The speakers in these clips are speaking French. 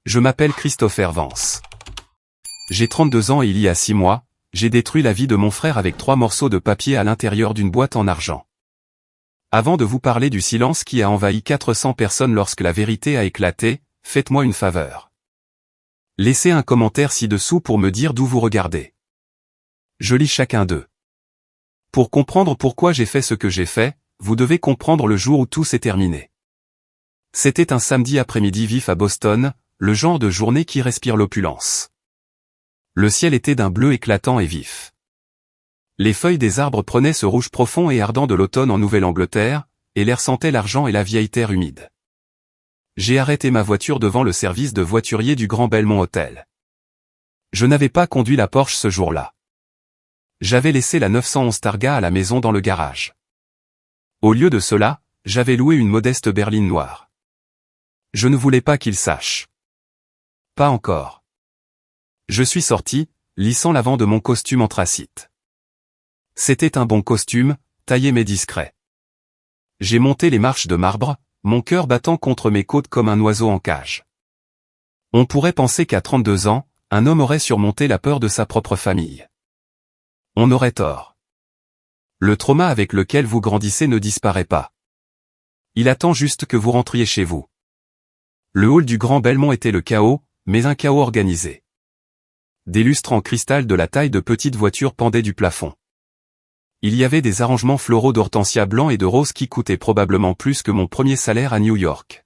Je m'appelle Christopher Vance. J'ai 32 ans et il y a 6 mois, j'ai détruit la vie de mon frère avec 3 morceaux de papier à l'intérieur d'une boîte en argent. Avant de vous parler du silence qui a envahi 400 personnes lorsque la vérité a éclaté, faites-moi une faveur. Laissez un commentaire ci-dessous pour me dire d'où vous regardez. Je lis chacun d'eux. Pour comprendre pourquoi j'ai fait ce que j'ai fait, vous devez comprendre le jour où tout s'est terminé. C'était un samedi après-midi vif à Boston, le genre de journée qui respire l'opulence. Le ciel était d'un bleu éclatant et vif. Les feuilles des arbres prenaient ce rouge profond et ardent de l'automne en Nouvelle-Angleterre, et l'air sentait l'argent et la vieille terre humide. J'ai arrêté ma voiture devant le service de voiturier du Grand Belmont Hotel. Je n'avais pas conduit la Porsche ce jour-là. J'avais laissé la 911 Targa à la maison dans le garage. Au lieu de cela, j'avais loué une modeste berline noire. Je ne voulais pas qu'il sache. Pas encore. Je suis sorti, lissant l'avant de mon costume anthracite. C'était un bon costume, taillé mais discret. J'ai monté les marches de marbre, mon cœur battant contre mes côtes comme un oiseau en cage. On pourrait penser qu'à 32 ans, un homme aurait surmonté la peur de sa propre famille. On aurait tort. Le trauma avec lequel vous grandissez ne disparaît pas. Il attend juste que vous rentriez chez vous. Le hall du Grand Belmont était le chaos, mais un chaos organisé. Des lustres en cristal de la taille de petites voitures pendaient du plafond. Il y avait des arrangements floraux d'hortensia blancs et de roses qui coûtaient probablement plus que mon premier salaire à New York.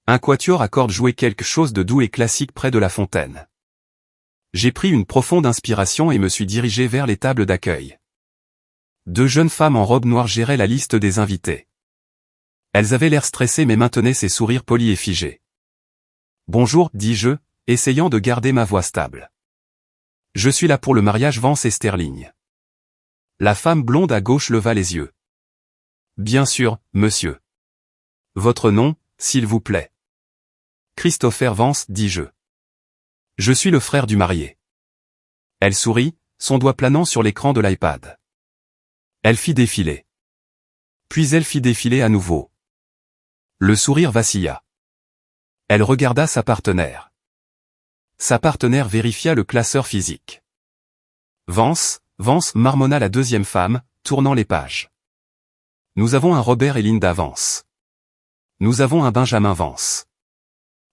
Un quatuor à cordes jouait quelque chose de doux et classique près de la fontaine. J'ai pris une profonde inspiration et me suis dirigé vers les tables d'accueil. 2 jeunes femmes en robe noire géraient la liste des invités. Elles avaient l'air stressées mais maintenaient ces sourires polis et figés. « Bonjour, dis-je, essayant de garder ma voix stable. Je suis là pour le mariage Vance et Sterling. » La femme blonde à gauche leva les yeux. « Bien sûr, monsieur. Votre nom, s'il vous plaît. »« Christopher Vance, dis-je. Je suis le frère du marié. » Elle sourit, son doigt planant sur l'écran de l'iPad. Elle fit défiler. Puis elle fit défiler à nouveau. Le sourire vacilla. Elle regarda sa partenaire. Sa partenaire vérifia le classeur physique. Vance, marmonna la deuxième femme, tournant les pages. Nous avons un Robert et Linda Vance. Nous avons un Benjamin Vance.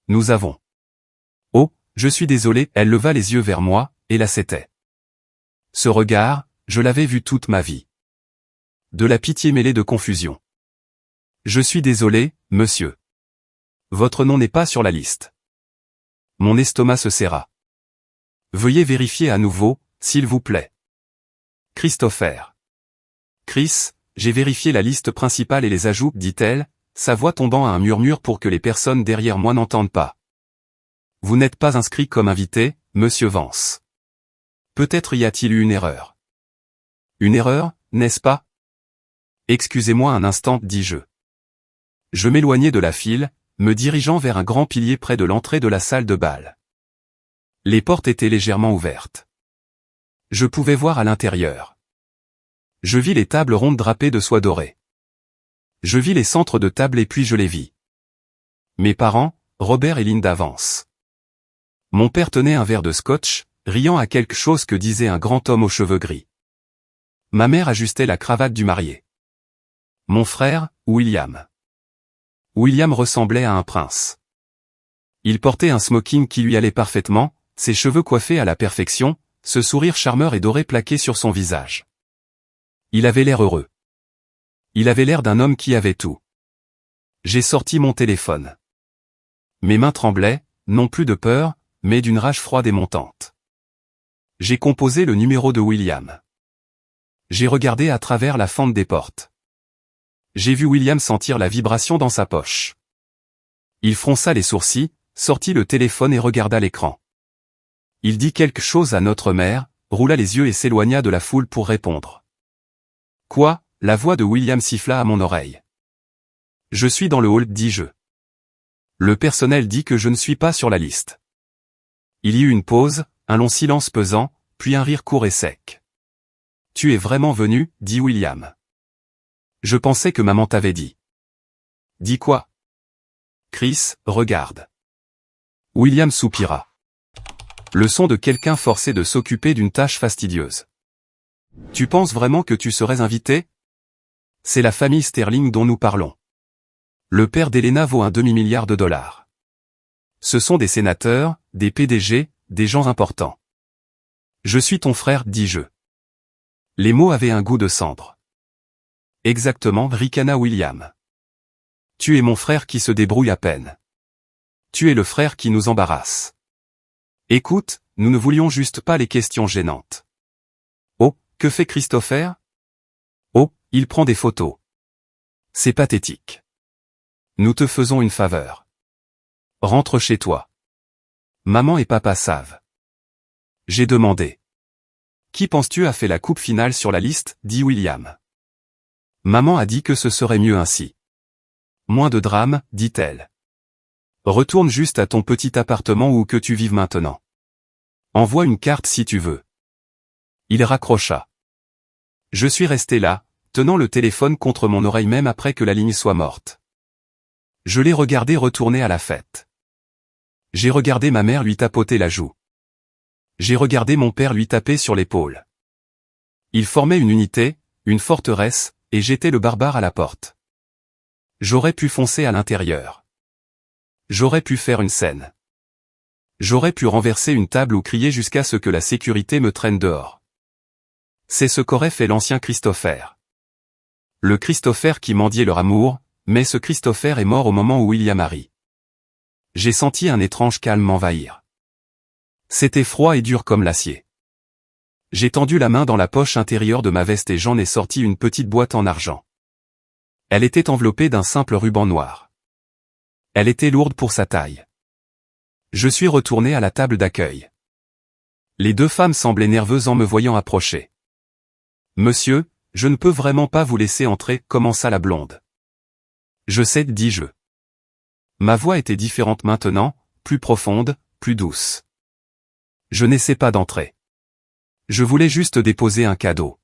Nous avons. Oh, je suis désolé, elle leva les yeux vers moi, et la c'était. Ce regard, je l'avais vu toute ma vie. De la pitié mêlée de confusion. Je suis désolé, monsieur. Votre nom n'est pas sur la liste. Mon estomac se serra. Veuillez vérifier à nouveau, s'il vous plaît. Christopher. Chris, j'ai vérifié la liste principale et les ajouts, dit-elle, sa voix tombant à un murmure pour que les personnes derrière moi n'entendent pas. Vous n'êtes pas inscrit comme invité, monsieur Vance. Peut-être y a-t-il eu une erreur. Une erreur, n'est-ce pas? Excusez-moi un instant, dis-je. Je m'éloignai de la file, me dirigeant vers un grand pilier près de l'entrée de la salle de bal. Les portes étaient légèrement ouvertes. Je pouvais voir à l'intérieur. Je vis les tables rondes drapées de soie dorée. Je vis les centres de table et puis je les vis. Mes parents, Robert et Linda Vance. Mon père tenait un verre de scotch, riant à quelque chose que disait un grand homme aux cheveux gris. Ma mère ajustait la cravate du marié. Mon frère, William. William ressemblait à un prince. Il portait un smoking qui lui allait parfaitement, ses cheveux coiffés à la perfection, ce sourire charmeur et doré plaqué sur son visage. Il avait l'air heureux. Il avait l'air d'un homme qui avait tout. J'ai sorti mon téléphone. Mes mains tremblaient, non plus de peur, mais d'une rage froide et montante. J'ai composé le numéro de William. J'ai regardé à travers la fente des portes. J'ai vu William sentir la vibration dans sa poche. Il fronça les sourcils, sortit le téléphone et regarda l'écran. Il dit quelque chose à notre mère, roula les yeux et s'éloigna de la foule pour répondre. Quoi? La voix de William siffla à mon oreille. Je suis dans le hall, dis-je. Le personnel dit que je ne suis pas sur la liste. Il y eut une pause, un long silence pesant, puis un rire court et sec. Tu es vraiment venu, dit William. Je pensais que maman t'avait dit. Dis quoi? Chris, regarde. William soupira. Le son de quelqu'un forcé de s'occuper d'une tâche fastidieuse. Tu penses vraiment que tu serais invité? C'est la famille Sterling dont nous parlons. Le père d'Elena vaut un demi-milliard de dollars. Ce sont des sénateurs, des PDG, des gens importants. Je suis ton frère, dis-je. Les mots avaient un goût de cendre. Exactement, ricana William. Tu es mon frère qui se débrouille à peine. Tu es le frère qui nous embarrasse. Écoute, nous ne voulions juste pas les questions gênantes. Oh, que fait Christopher? Oh, il prend des photos. C'est pathétique. Nous te faisons une faveur. Rentre chez toi. Maman et papa savent. J'ai demandé. Qui penses-tu a fait la coupe finale sur la liste, dit William. Maman a dit que ce serait mieux ainsi. Moins de drame, dit-elle. Retourne juste à ton petit appartement où que tu vives maintenant. Envoie une carte si tu veux. Il raccrocha. Je suis resté là, tenant le téléphone contre mon oreille même après que la ligne soit morte. Je l'ai regardé retourner à la fête. J'ai regardé ma mère lui tapoter la joue. J'ai regardé mon père lui taper sur l'épaule. Ils formaient une unité, une forteresse, et j'étais le barbare à la porte. J'aurais pu foncer à l'intérieur. J'aurais pu faire une scène. J'aurais pu renverser une table ou crier jusqu'à ce que la sécurité me traîne dehors. C'est ce qu'aurait fait l'ancien Christopher. Le Christopher qui mendiait leur amour, mais ce Christopher est mort au moment où William arrive. J'ai senti un étrange calme m'envahir. C'était froid et dur comme l'acier. J'ai tendu la main dans la poche intérieure de ma veste et j'en ai sorti une petite boîte en argent. Elle était enveloppée d'un simple ruban noir. Elle était lourde pour sa taille. Je suis retourné à la table d'accueil. Les deux femmes semblaient nerveuses en me voyant approcher. Monsieur, je ne peux vraiment pas vous laisser entrer, commença la blonde. Je sais, dis-je. Ma voix était différente maintenant, plus profonde, plus douce. Je n'essaie pas d'entrer. Je voulais juste déposer un cadeau.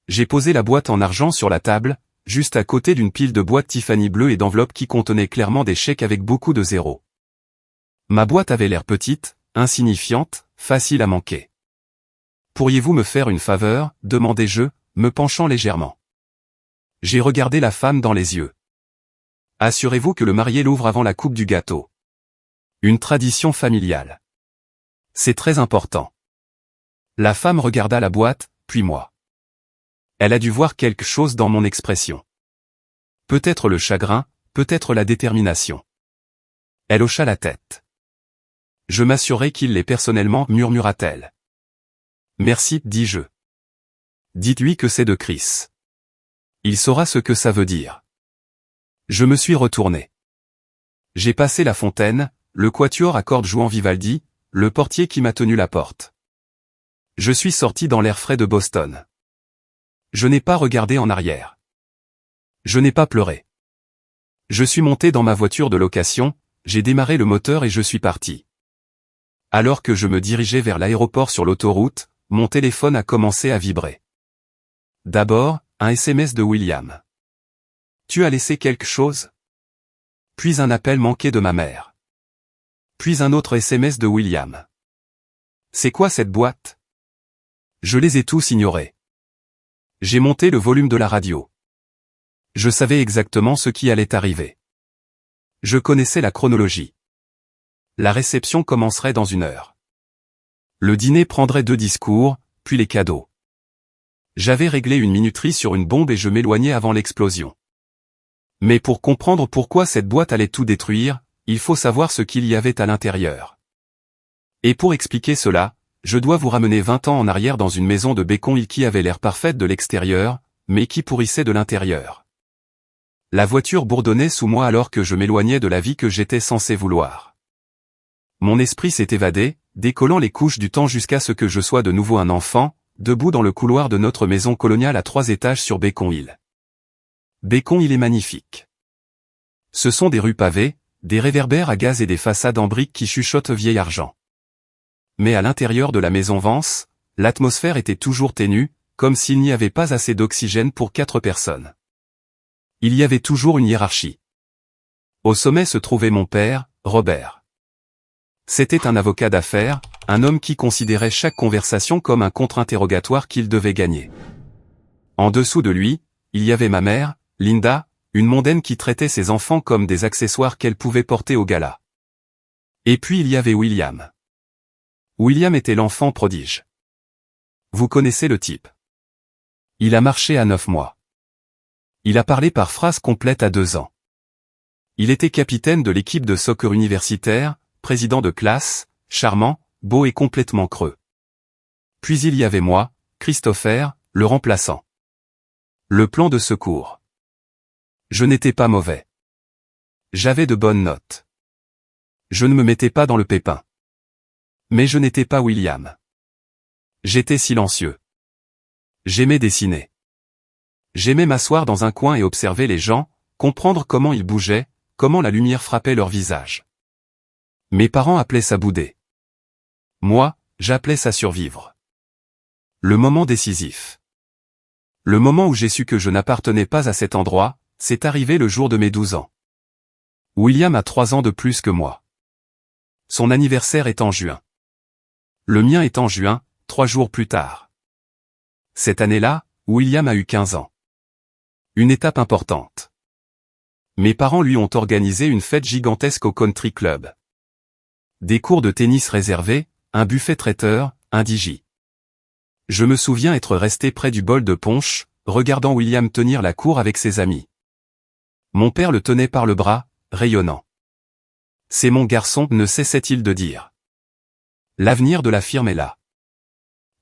J'ai posé la boîte en argent sur la table, juste à côté d'une pile de boîtes Tiffany bleues et d'enveloppes qui contenaient clairement des chèques avec beaucoup de zéros. Ma boîte avait l'air petite, insignifiante, facile à manquer. Pourriez-vous me faire une faveur, demandai-je, me penchant légèrement. J'ai regardé la femme dans les yeux. Assurez-vous que le marié l'ouvre avant la coupe du gâteau. Une tradition familiale. C'est très important. La femme regarda la boîte, puis moi. Elle a dû voir quelque chose dans mon expression. Peut-être le chagrin, peut-être la détermination. Elle hocha la tête. Je m'assurai qu'il l'est personnellement, murmura-t-elle. Merci, dis-je. Dites-lui que c'est de Chris. Il saura ce que ça veut dire. Je me suis retourné. J'ai passé la fontaine, le quatuor à cordes jouant Vivaldi, le portier qui m'a tenu la porte. Je suis sorti dans l'air frais de Boston. Je n'ai pas regardé en arrière. Je n'ai pas pleuré. Je suis monté dans ma voiture de location, j'ai démarré le moteur et je suis parti. Alors que je me dirigeais vers l'aéroport sur l'autoroute, mon téléphone a commencé à vibrer. D'abord, un SMS de William. Tu as laissé quelque chose? Puis un appel manqué de ma mère. Puis un autre SMS de William. C'est quoi cette boîte? Je les ai tous ignorés. J'ai monté le volume de la radio. Je savais exactement ce qui allait arriver. Je connaissais la chronologie. La réception commencerait dans 1 heure. Le dîner prendrait 2 discours, puis les cadeaux. J'avais réglé une minuterie sur une bombe et je m'éloignais avant l'explosion. Mais pour comprendre pourquoi cette boîte allait tout détruire, il faut savoir ce qu'il y avait à l'intérieur. Et pour expliquer cela, je dois vous ramener 20 ans en arrière dans une maison de Beacon Hill qui avait l'air parfaite de l'extérieur, mais qui pourrissait de l'intérieur. La voiture bourdonnait sous moi alors que je m'éloignais de la vie que j'étais censé vouloir. Mon esprit s'est évadé, décollant les couches du temps jusqu'à ce que je sois de nouveau un enfant, debout dans le couloir de notre maison coloniale à 3 étages sur Beacon Hill. Beacon Hill est magnifique. Ce sont des rues pavées, des réverbères à gaz et des façades en briques qui chuchotent vieil argent. Mais à l'intérieur de la maison Vance, l'atmosphère était toujours ténue, comme s'il n'y avait pas assez d'oxygène pour 4 personnes. Il y avait toujours une hiérarchie. Au sommet se trouvait mon père, Robert. C'était un avocat d'affaires, un homme qui considérait chaque conversation comme un contre-interrogatoire qu'il devait gagner. En dessous de lui, il y avait ma mère, Linda, une mondaine qui traitait ses enfants comme des accessoires qu'elle pouvait porter au gala. Et puis il y avait William. William était l'enfant prodige. Vous connaissez le type. Il a marché à 9 mois. Il a parlé par phrase complète à 2 ans. Il était capitaine de l'équipe de soccer universitaire, président de classe, charmant, beau et complètement creux. Puis il y avait moi, Christopher, le remplaçant. Le plan de secours. Je n'étais pas mauvais. J'avais de bonnes notes. Je ne me mettais pas dans le pépin. Mais je n'étais pas William. J'étais silencieux. J'aimais dessiner. J'aimais m'asseoir dans un coin et observer les gens, comprendre comment ils bougeaient, comment la lumière frappait leur visage. Mes parents appelaient ça bouder. Moi, j'appelais ça survivre. Le moment décisif. Le moment où j'ai su que je n'appartenais pas à cet endroit, c'est arrivé le jour de mes 12 ans. William a 3 ans de plus que moi. Son anniversaire est en juin. Le mien est en juin, 3 jours plus tard. Cette année-là, William a eu 15 ans. Une étape importante. Mes parents lui ont organisé une fête gigantesque au country club. Des cours de tennis réservés, un buffet traiteur, un DJ. Je me souviens être resté près du bol de punch, regardant William tenir la cour avec ses amis. Mon père le tenait par le bras, rayonnant. C'est mon garçon, ne cessait-il de dire. L'avenir de la firme est là.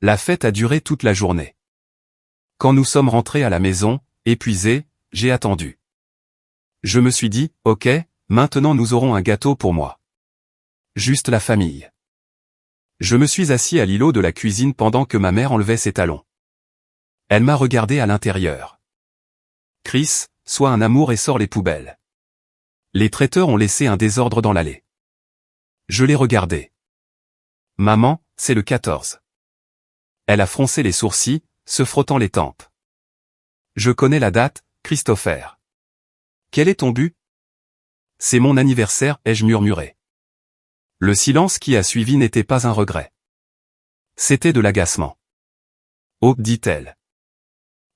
La fête a duré toute la journée. Quand nous sommes rentrés à la maison, épuisés, j'ai attendu. Je me suis dit, ok, maintenant nous aurons un gâteau pour moi. Juste la famille. Je me suis assis à l'îlot de la cuisine pendant que ma mère enlevait ses talons. Elle m'a regardé à l'intérieur. Chris, sois un amour et sors les poubelles. Les traiteurs ont laissé un désordre dans l'allée. Je l'ai regardé. Maman, c'est le 14. Elle a froncé les sourcils, se frottant les tempes. Je connais la date, Christopher. Quel est ton but? C'est mon anniversaire, ai-je murmuré. Le silence qui a suivi n'était pas un regret. C'était de l'agacement. Oh, dit-elle.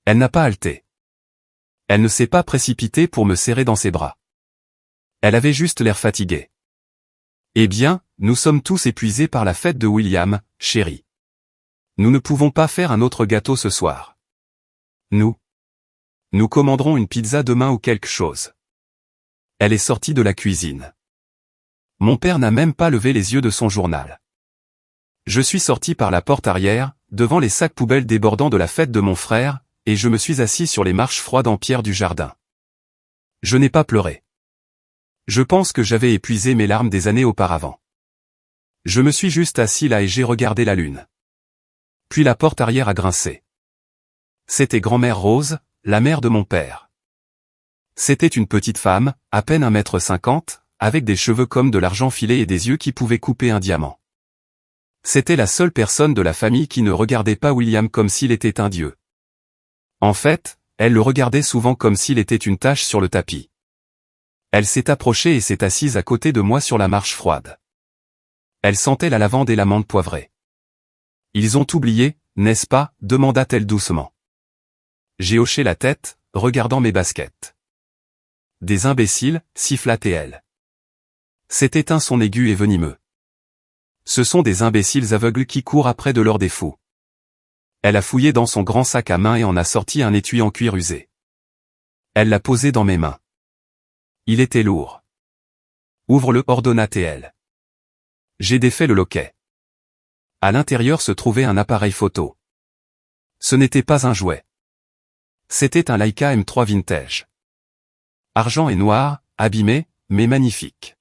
Elle n'a pas halté. Elle ne s'est pas précipitée pour me serrer dans ses bras. Elle avait juste l'air fatiguée. Eh bien, nous sommes tous épuisés par la fête de William, chérie. Nous ne pouvons pas faire un autre gâteau ce soir. Nous commanderons une pizza demain ou quelque chose. Elle est sortie de la cuisine. Mon père n'a même pas levé les yeux de son journal. Je suis sorti par la porte arrière, devant les sacs poubelles débordant de la fête de mon frère, et je me suis assis sur les marches froides en pierre du jardin. Je n'ai pas pleuré. Je pense que j'avais épuisé mes larmes des années auparavant. Je me suis juste assis là et j'ai regardé la lune. Puis la porte arrière a grincé. C'était grand-mère Rose, la mère de mon père. C'était une petite femme, à peine 1,50 m, avec des cheveux comme de l'argent filé et des yeux qui pouvaient couper un diamant. C'était la seule personne de la famille qui ne regardait pas William comme s'il était un dieu. En fait, elle le regardait souvent comme s'il était une tache sur le tapis. Elle s'est approchée et s'est assise à côté de moi sur la marche froide. Elle sentait la lavande et la menthe poivrée. Ils ont oublié, n'est-ce pas, demanda-t-elle doucement. J'ai hoché la tête, regardant mes baskets. Des imbéciles, siffla-t-elle. C'était un son aigu et venimeux. Ce sont des imbéciles aveugles qui courent après de leurs défauts. Elle a fouillé dans son grand sac à main et en a sorti un étui en cuir usé. Elle l'a posé dans mes mains. Il était lourd. Ouvre-le, ordonna-t-elle. J'ai défait le loquet. À l'intérieur se trouvait un appareil photo. Ce n'était pas un jouet. C'était un Leica M3 vintage. Argent et noir, abîmé, mais magnifique.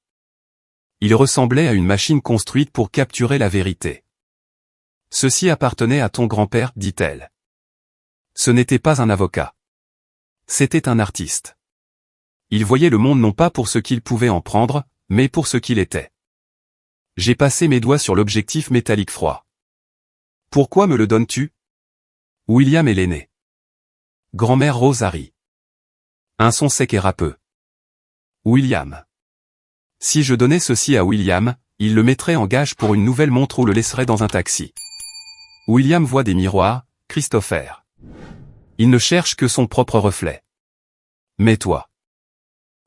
Il ressemblait à une machine construite pour capturer la vérité. Ceci appartenait à ton grand-père, dit-elle. Ce n'était pas un avocat. C'était un artiste. Il voyait le monde non pas pour ce qu'il pouvait en prendre, mais pour ce qu'il était. J'ai passé mes doigts sur l'objectif métallique froid. Pourquoi me le donnes-tu? William est l'aîné. Grand-mère Rose a ri. Un son sec et râpeux. William. Si je donnais ceci à William, il le mettrait en gage pour une nouvelle montre ou le laisserait dans un taxi. William voit des miroirs, Christopher. Il ne cherche que son propre reflet. Mais toi.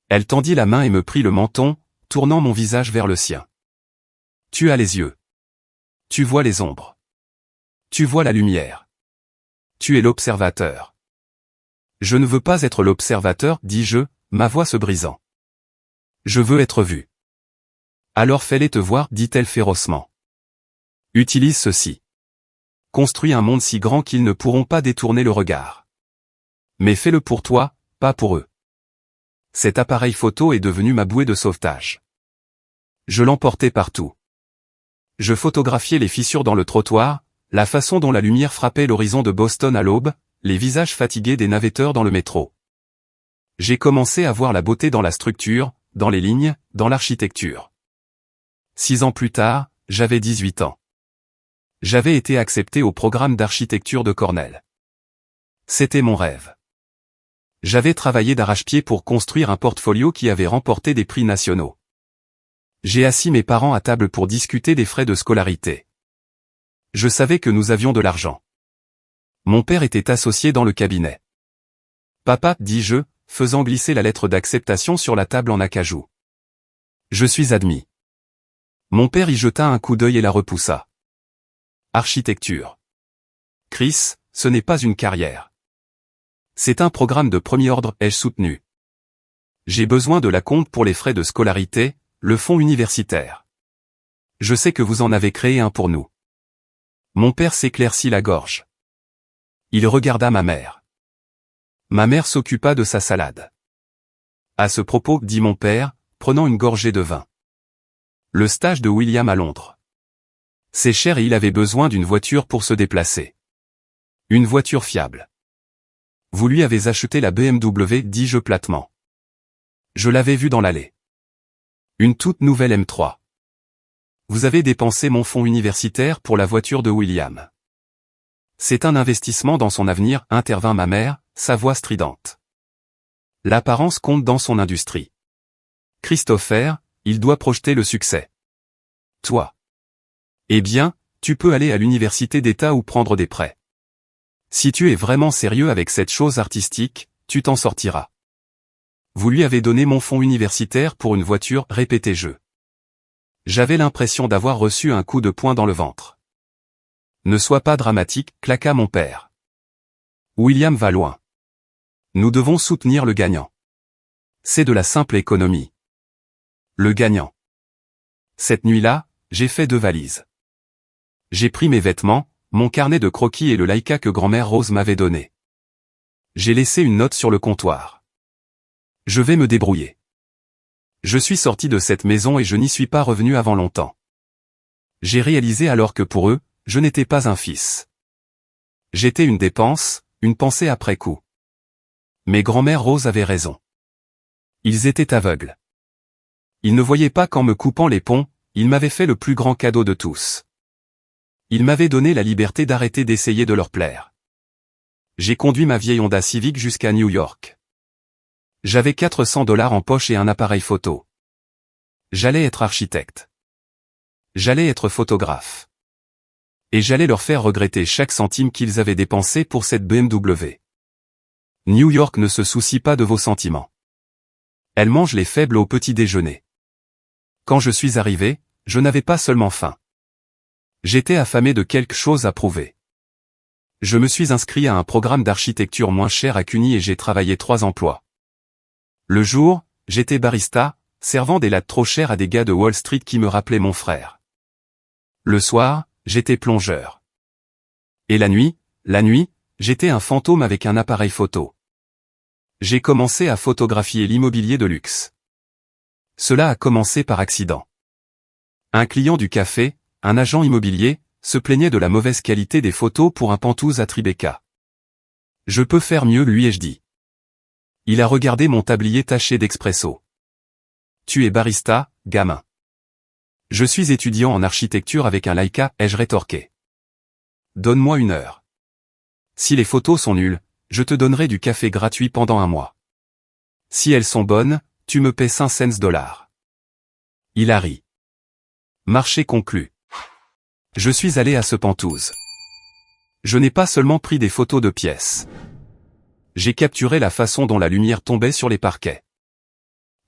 Elle tendit la main et me prit le menton, tournant mon visage vers le sien. Tu as les yeux. Tu vois les ombres. Tu vois la lumière. Tu es l'observateur. Je ne veux pas être l'observateur, dis-je, ma voix se brisant. Je veux être vu. Alors fais-les te voir, dit-elle férocement. Utilise ceci. Construis un monde si grand qu'ils ne pourront pas détourner le regard. Mais fais-le pour toi, pas pour eux. Cet appareil photo est devenu ma bouée de sauvetage. Je l'emportais partout. Je photographiais les fissures dans le trottoir, la façon dont la lumière frappait l'horizon de Boston à l'aube, les visages fatigués des navetteurs dans le métro. J'ai commencé à voir la beauté dans la structure, dans les lignes, dans l'architecture. 6 ans plus tard, j'avais 18 ans. J'avais été accepté au programme d'architecture de Cornell. C'était mon rêve. J'avais travaillé d'arrache-pied pour construire un portfolio qui avait remporté des prix nationaux. J'ai assis mes parents à table pour discuter des frais de scolarité. Je savais que nous avions de l'argent. Mon père était associé dans le cabinet. Papa, dis-je, faisant glisser la lettre d'acceptation sur la table en acajou. Je suis admis. Mon père y jeta un coup d'œil et la repoussa. Architecture. Chris, ce n'est pas une carrière. C'est un programme de premier ordre, ai-je soutenu. J'ai besoin de la compte pour les frais de scolarité, le fonds universitaire. Je sais que vous en avez créé un pour nous. Mon père s'éclaircit la gorge. Il regarda ma mère. Ma mère s'occupa de sa salade. À ce propos, dit mon père, prenant une gorgée de vin. Le stage de William à Londres. C'est cher et il avait besoin d'une voiture pour se déplacer. Une voiture fiable. Vous lui avez acheté la BMW, dis-je platement. Je l'avais vue dans l'allée. Une toute nouvelle M3. Vous avez dépensé mon fonds universitaire pour la voiture de William. C'est un investissement dans son avenir, intervint ma mère, sa voix stridente. L'apparence compte dans son industrie. Christopher, il doit projeter le succès. Toi. Eh bien, tu peux aller à l'université d'État ou prendre des prêts. Si tu es vraiment sérieux avec cette chose artistique, tu t'en sortiras. Vous lui avez donné mon fonds universitaire pour une voiture, répétai-je. J'avais l'impression d'avoir reçu un coup de poing dans le ventre. Ne sois pas dramatique, claqua mon père. William va loin. Nous devons soutenir le gagnant. C'est de la simple économie. Le gagnant. Cette nuit-là, j'ai fait 2 valises. J'ai pris mes vêtements, mon carnet de croquis et le Leica que grand-mère Rose m'avait donné. J'ai laissé une note sur le comptoir. Je vais me débrouiller. Je suis sorti de cette maison et je n'y suis pas revenu avant longtemps. J'ai réalisé alors que pour eux, je n'étais pas un fils. J'étais une dépense, une pensée après coup. Mais grand-mère Rose avait raison. Ils étaient aveugles. Ils ne voyaient pas qu'en me coupant les ponts, ils m'avaient fait le plus grand cadeau de tous. Ils m'avaient donné la liberté d'arrêter d'essayer de leur plaire. J'ai conduit ma vieille Honda Civic jusqu'à New York. J'avais $400 en poche et un appareil photo. J'allais être architecte. J'allais être photographe. Et j'allais leur faire regretter chaque centime qu'ils avaient dépensé pour cette BMW. New York ne se soucie pas de vos sentiments. Elle mange les faibles au petit déjeuner. Quand je suis arrivé, je n'avais pas seulement faim. J'étais affamé de quelque chose à prouver. Je me suis inscrit à un programme d'architecture moins cher à CUNY et j'ai travaillé 3 emplois. Le jour, j'étais barista, servant des lattes trop chères à des gars de Wall Street qui me rappelaient mon frère. Le soir, j'étais plongeur. Et la nuit, j'étais un fantôme avec un appareil photo. J'ai commencé à photographier l'immobilier de luxe. Cela a commencé par accident. Un client du café, un agent immobilier, se plaignait de la mauvaise qualité des photos pour un Penthouse à Tribeca. Je peux faire mieux, lui ai-je dit. Il a regardé mon tablier taché d'expresso. Tu es barista, gamin. Je suis étudiant en architecture avec un Leica, ai-je rétorqué. Donne-moi 1 heure. Si les photos sont nulles, je te donnerai du café gratuit pendant 1 mois. Si elles sont bonnes, tu me paies $500. Il a ri. Marché conclu. Je suis allé à Sepentouze. Je n'ai pas seulement pris des photos de pièces. J'ai capturé la façon dont la lumière tombait sur les parquets.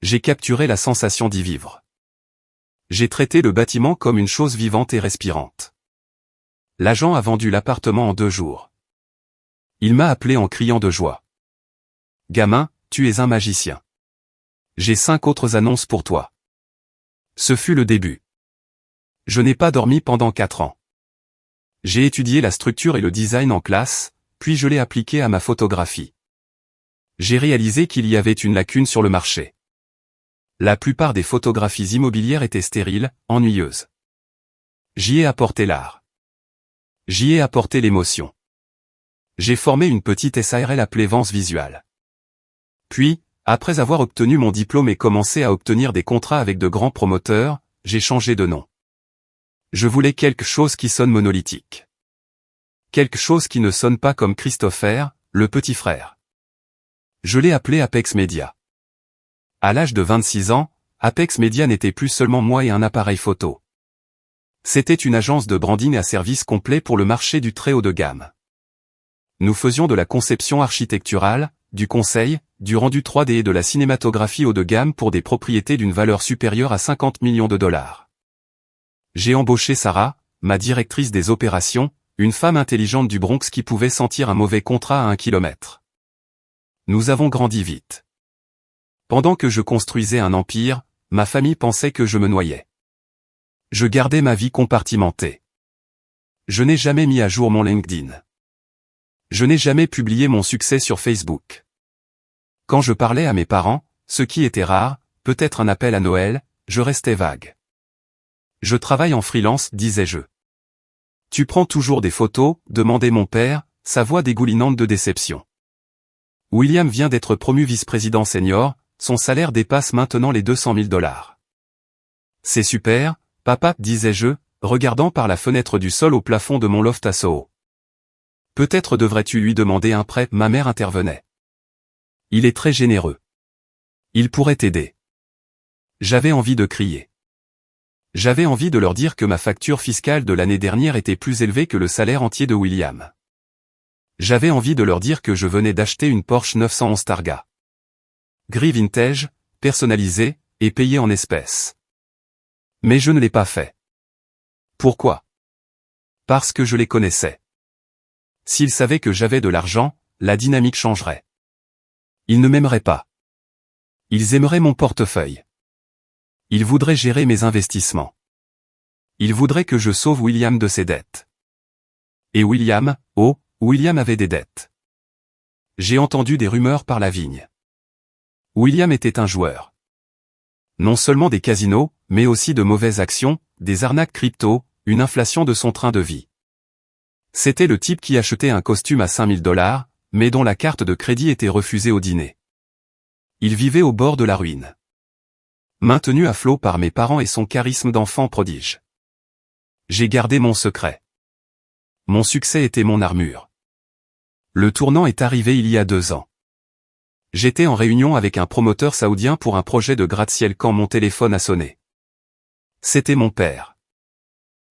J'ai capturé la sensation d'y vivre. J'ai traité le bâtiment comme une chose vivante et respirante. L'agent a vendu l'appartement en 2 jours. Il m'a appelé en criant de joie. Gamin, tu es un magicien. J'ai 5 autres annonces pour toi. Ce fut le début. Je n'ai pas dormi pendant 4 ans. J'ai étudié la structure et le design en classe, puis je l'ai appliqué à ma photographie. J'ai réalisé qu'il y avait une lacune sur le marché. La plupart des photographies immobilières étaient stériles, ennuyeuses. J'y ai apporté l'art. J'y ai apporté l'émotion. J'ai formé une petite SARL appelée Vence Visual. Puis, après avoir obtenu mon diplôme et commencé à obtenir des contrats avec de grands promoteurs, j'ai changé de nom. Je voulais quelque chose qui sonne monolithique. Quelque chose qui ne sonne pas comme Christopher, le petit frère. Je l'ai appelé Apex Media. À l'âge de 26 ans, Apex Media n'était plus seulement moi et un appareil photo. C'était une agence de branding à service complet pour le marché du très haut de gamme. Nous faisions de la conception architecturale, du conseil, du rendu 3D et de la cinématographie haut de gamme pour des propriétés d'une valeur supérieure à 50 millions de dollars. J'ai embauché Sarah, ma directrice des opérations, une femme intelligente du Bronx qui pouvait sentir un mauvais contrat à 1 kilomètre. Nous avons grandi vite. Pendant que je construisais un empire, ma famille pensait que je me noyais. Je gardais ma vie compartimentée. Je n'ai jamais mis à jour mon LinkedIn. Je n'ai jamais publié mon succès sur Facebook. Quand je parlais à mes parents, ce qui était rare, peut-être un appel à Noël, je restais vague. Je travaille en freelance, disais-je. Tu prends toujours des photos, demandait mon père, sa voix dégoulinante de déception. William vient d'être promu vice-président senior, son salaire dépasse maintenant les 200 000 $. C'est super, papa, disais-je, regardant par la fenêtre du sol au plafond de mon loft à Soho. Peut-être devrais-tu lui demander un prêt, ma mère intervenait. Il est très généreux. Il pourrait t'aider. J'avais envie de crier. J'avais envie de leur dire que ma facture fiscale de l'année dernière était plus élevée que le salaire entier de William. J'avais envie de leur dire que je venais d'acheter une Porsche 911 Targa. Gris vintage, personnalisée, et payée en espèces. Mais je ne l'ai pas fait. Pourquoi? Parce que je les connaissais. S'ils savaient que j'avais de l'argent, la dynamique changerait. Ils ne m'aimeraient pas. Ils aimeraient mon portefeuille. Ils voudraient gérer mes investissements. Ils voudraient que je sauve William de ses dettes. Et William, oh, William avait des dettes. J'ai entendu des rumeurs par la vigne. William était un joueur. Non seulement des casinos, mais aussi de mauvaises actions, des arnaques crypto, une inflation de son train de vie. C'était le type qui achetait un costume à 5 000 $, mais dont la carte de crédit était refusée au dîner. Il vivait au bord de la ruine. Maintenu à flot par mes parents et son charisme d'enfant prodige. J'ai gardé mon secret. Mon succès était mon armure. Le tournant est arrivé il y a 2 ans. J'étais en réunion avec un promoteur saoudien pour un projet de gratte-ciel quand mon téléphone a sonné. C'était mon père.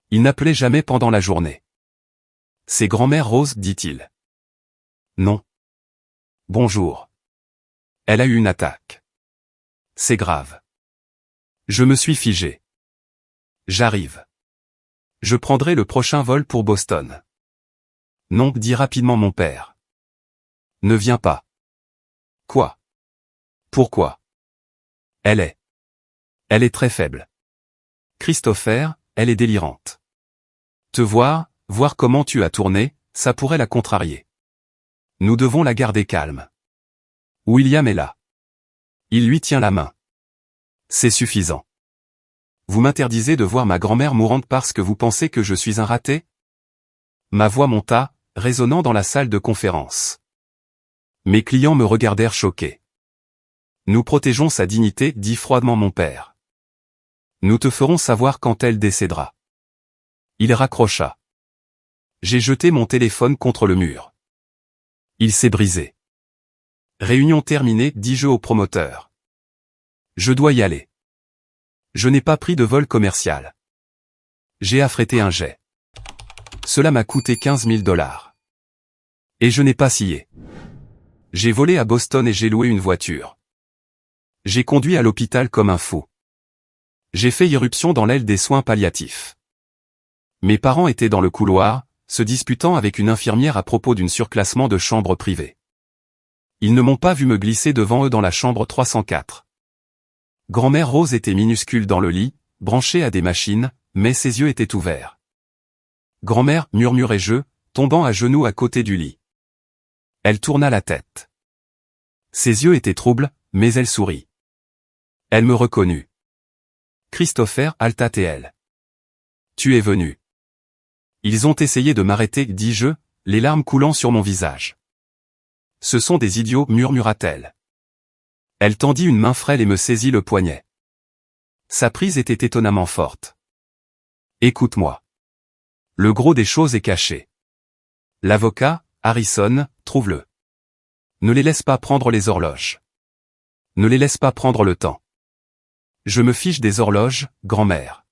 Il n'appelait jamais pendant la journée. C'est grand-mère Rose, dit-il. Non. Bonjour. Elle a eu une attaque. C'est grave. Je me suis figé. J'arrive. Je prendrai le prochain vol pour Boston. Non, dit rapidement mon père. Ne viens pas. Quoi? Pourquoi? Elle est très faible. Christopher, elle est délirante. Te voir comment tu as tourné, ça pourrait la contrarier. Nous devons la garder calme. William est là. Il lui tient la main. C'est suffisant. Vous m'interdisez de voir ma grand-mère mourante parce que vous pensez que je suis un raté? Ma voix monta, résonnant dans la salle de conférence. Mes clients me regardèrent choqués. Nous protégeons sa dignité, dit froidement mon père. Nous te ferons savoir quand elle décédera. Il raccrocha. J'ai jeté mon téléphone contre le mur. Il s'est brisé. Réunion terminée, dis-je au promoteur. Je dois y aller. Je n'ai pas pris de vol commercial. J'ai affrété un jet. Cela m'a coûté 15 000 $. Et je n'ai pas scié. J'ai volé à Boston et j'ai loué une voiture. J'ai conduit à l'hôpital comme un fou. J'ai fait irruption dans l'aile des soins palliatifs. Mes parents étaient dans le couloir, se disputant avec une infirmière à propos d'un surclassement de chambre privée. Ils ne m'ont pas vu me glisser devant eux dans la chambre 304. Grand-mère Rose était minuscule dans le lit, branchée à des machines, mais ses yeux étaient ouverts. Grand-mère, murmurai-je, tombant à genoux à côté du lit. Elle tourna la tête. Ses yeux étaient troubles, mais elle sourit. Elle me reconnut. Christopher, halta-t-elle. Tu es venu. Ils ont essayé de m'arrêter, dis-je, les larmes coulant sur mon visage. Ce sont des idiots, murmura-t-elle. Elle tendit une main frêle et me saisit le poignet. Sa prise était étonnamment forte. Écoute-moi. Le gros des choses est caché. L'avocat, Harrison, trouve-le. Ne les laisse pas prendre les horloges. Ne les laisse pas prendre le temps. Je me fiche des horloges, grand-mère.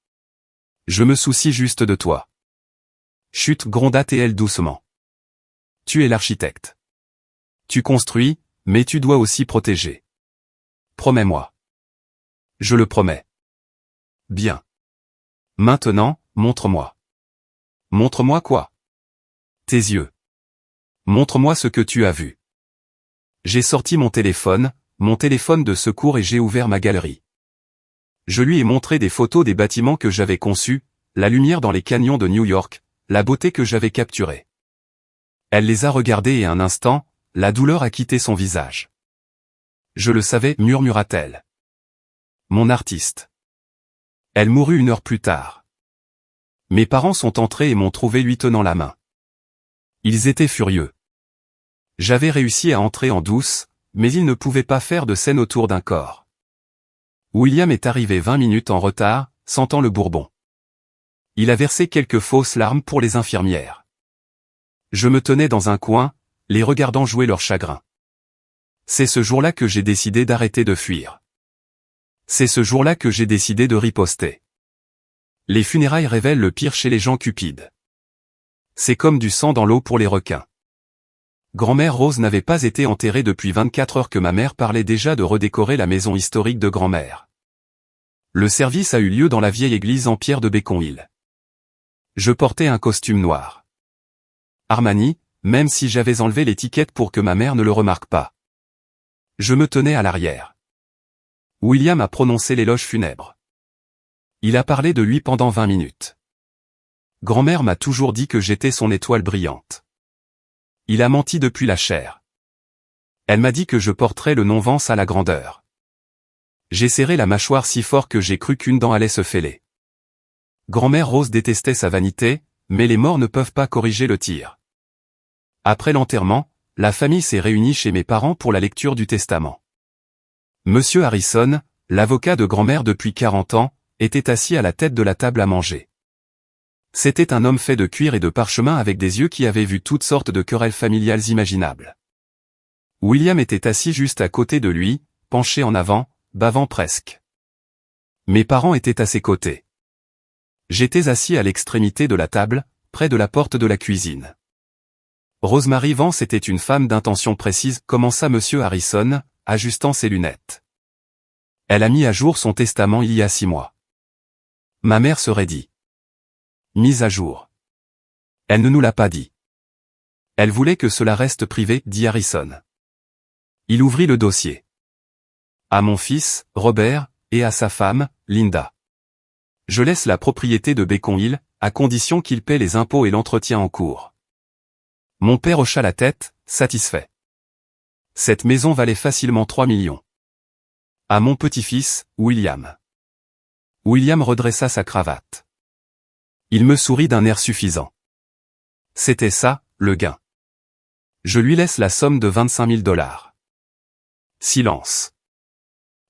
Je me soucie juste de toi. Chut, gronda-t-elle doucement. Tu es l'architecte. Tu construis, mais tu dois aussi protéger. Promets-moi. Je le promets. Bien. Maintenant, montre-moi. Montre-moi quoi? Tes yeux. Montre-moi ce que tu as vu. J'ai sorti mon téléphone de secours et j'ai ouvert ma galerie. Je lui ai montré des photos des bâtiments que j'avais conçus, la lumière dans les canyons de New York, la beauté que j'avais capturée. Elle les a regardés et un instant, la douleur a quitté son visage. Je le savais, murmura-t-elle. Mon artiste. Elle mourut 1 heure plus tard. Mes parents sont entrés et m'ont trouvé lui tenant la main. Ils étaient furieux. J'avais réussi à entrer en douce, mais ils ne pouvaient pas faire de scène autour d'un corps. William est arrivé 20 minutes en retard, sentant le bourbon. Il a versé quelques fausses larmes pour les infirmières. Je me tenais dans un coin, les regardant jouer leur chagrin. C'est ce jour-là que j'ai décidé d'arrêter de fuir. C'est ce jour-là que j'ai décidé de riposter. Les funérailles révèlent le pire chez les gens cupides. C'est comme du sang dans l'eau pour les requins. Grand-mère Rose n'avait pas été enterrée depuis 24 heures que ma mère parlait déjà de redécorer la maison historique de grand-mère. Le service a eu lieu dans la vieille église en pierre de Beacon Hill. Je portais un costume noir. Armani, même si j'avais enlevé l'étiquette pour que ma mère ne le remarque pas. Je me tenais à l'arrière. William a prononcé l'éloge funèbre. Il a parlé de lui pendant 20 minutes. Grand-mère m'a toujours dit que j'étais son étoile brillante. Il a menti depuis la chair. Elle m'a dit que je porterais le nom Vance à la grandeur. J'ai serré la mâchoire si fort que j'ai cru qu'une dent allait se fêler. Grand-mère Rose détestait sa vanité, mais les morts ne peuvent pas corriger le tir. Après l'enterrement, la famille s'est réunie chez mes parents pour la lecture du testament. Monsieur Harrison, l'avocat de grand-mère depuis 40 ans, était assis à la tête de la table à manger. C'était un homme fait de cuir et de parchemin avec des yeux qui avaient vu toutes sortes de querelles familiales imaginables. William était assis juste à côté de lui, penché en avant, bavant presque. Mes parents étaient à ses côtés. J'étais assis à l'extrémité de la table, près de la porte de la cuisine. Rosemary Vance était une femme d'intention précise, commença Monsieur Harrison, ajustant ses lunettes. Elle a mis à jour son testament il y a 6 mois. Ma mère serait dit. Mise à jour. Elle ne nous l'a pas dit. Elle voulait que cela reste privé, dit Harrison. Il ouvrit le dossier. À mon fils, Robert, et à sa femme, Linda. Je laisse la propriété de Beacon Hill, à condition qu'il paie les impôts et l'entretien en cours. Mon père hocha la tête, satisfait. Cette maison valait facilement 3 millions. À mon petit-fils, William. William redressa sa cravate. Il me sourit d'un air suffisant. C'était ça, le gain. Je lui laisse la somme de 25 000 $. Silence.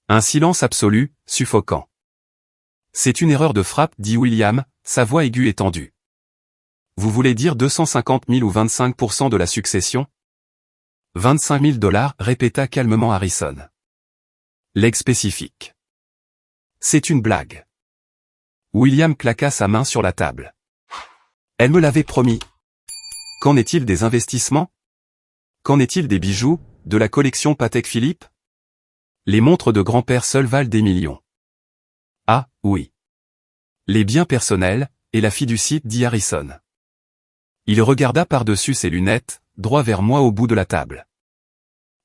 Un silence absolu, suffocant. C'est une erreur de frappe, dit William, sa voix aiguë et tendue. Vous voulez dire 250 000 ou 25% de la succession? 25 000 $, répéta calmement Harrison. L'ex spécifique. C'est une blague. William claqua sa main sur la table. Elle me l'avait promis. Qu'en est-il des investissements? Qu'en est-il des bijoux, de la collection Patek Philippe? Les montres de grand-père seules valent des millions. Ah, oui. Les biens personnels, et la fiducie, dit Harrison. Il regarda par-dessus ses lunettes, droit vers moi au bout de la table.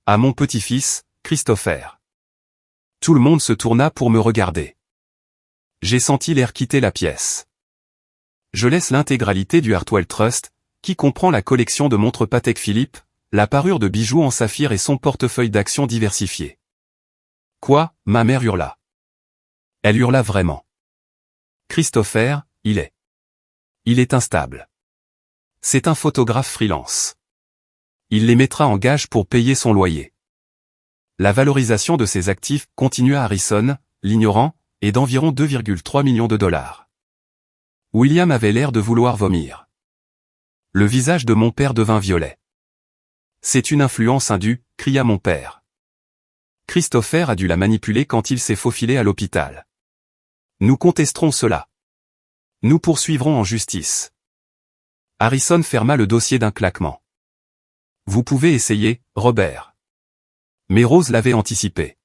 À mon petit-fils, Christopher. Tout le monde se tourna pour me regarder. J'ai senti l'air quitter la pièce. Je laisse l'intégralité du Hartwell Trust, qui comprend la collection de montres Patek Philippe, la parure de bijoux en saphir et son portefeuille d'actions diversifié. Quoi, ma mère hurla. Elle hurla vraiment. Christopher, il est instable. C'est un photographe freelance. Il les mettra en gage pour payer son loyer. La valorisation de ses actifs, continua Harrison, l'ignorant, est d'environ 2,3 millions de dollars. William avait l'air de vouloir vomir. Le visage de mon père devint violet. C'est une influence indue, cria mon père. Christopher a dû la manipuler quand il s'est faufilé à l'hôpital. Nous contesterons cela. Nous poursuivrons en justice. Harrison ferma le dossier d'un claquement. Vous pouvez essayer, Robert. Mais Rose l'avait anticipé.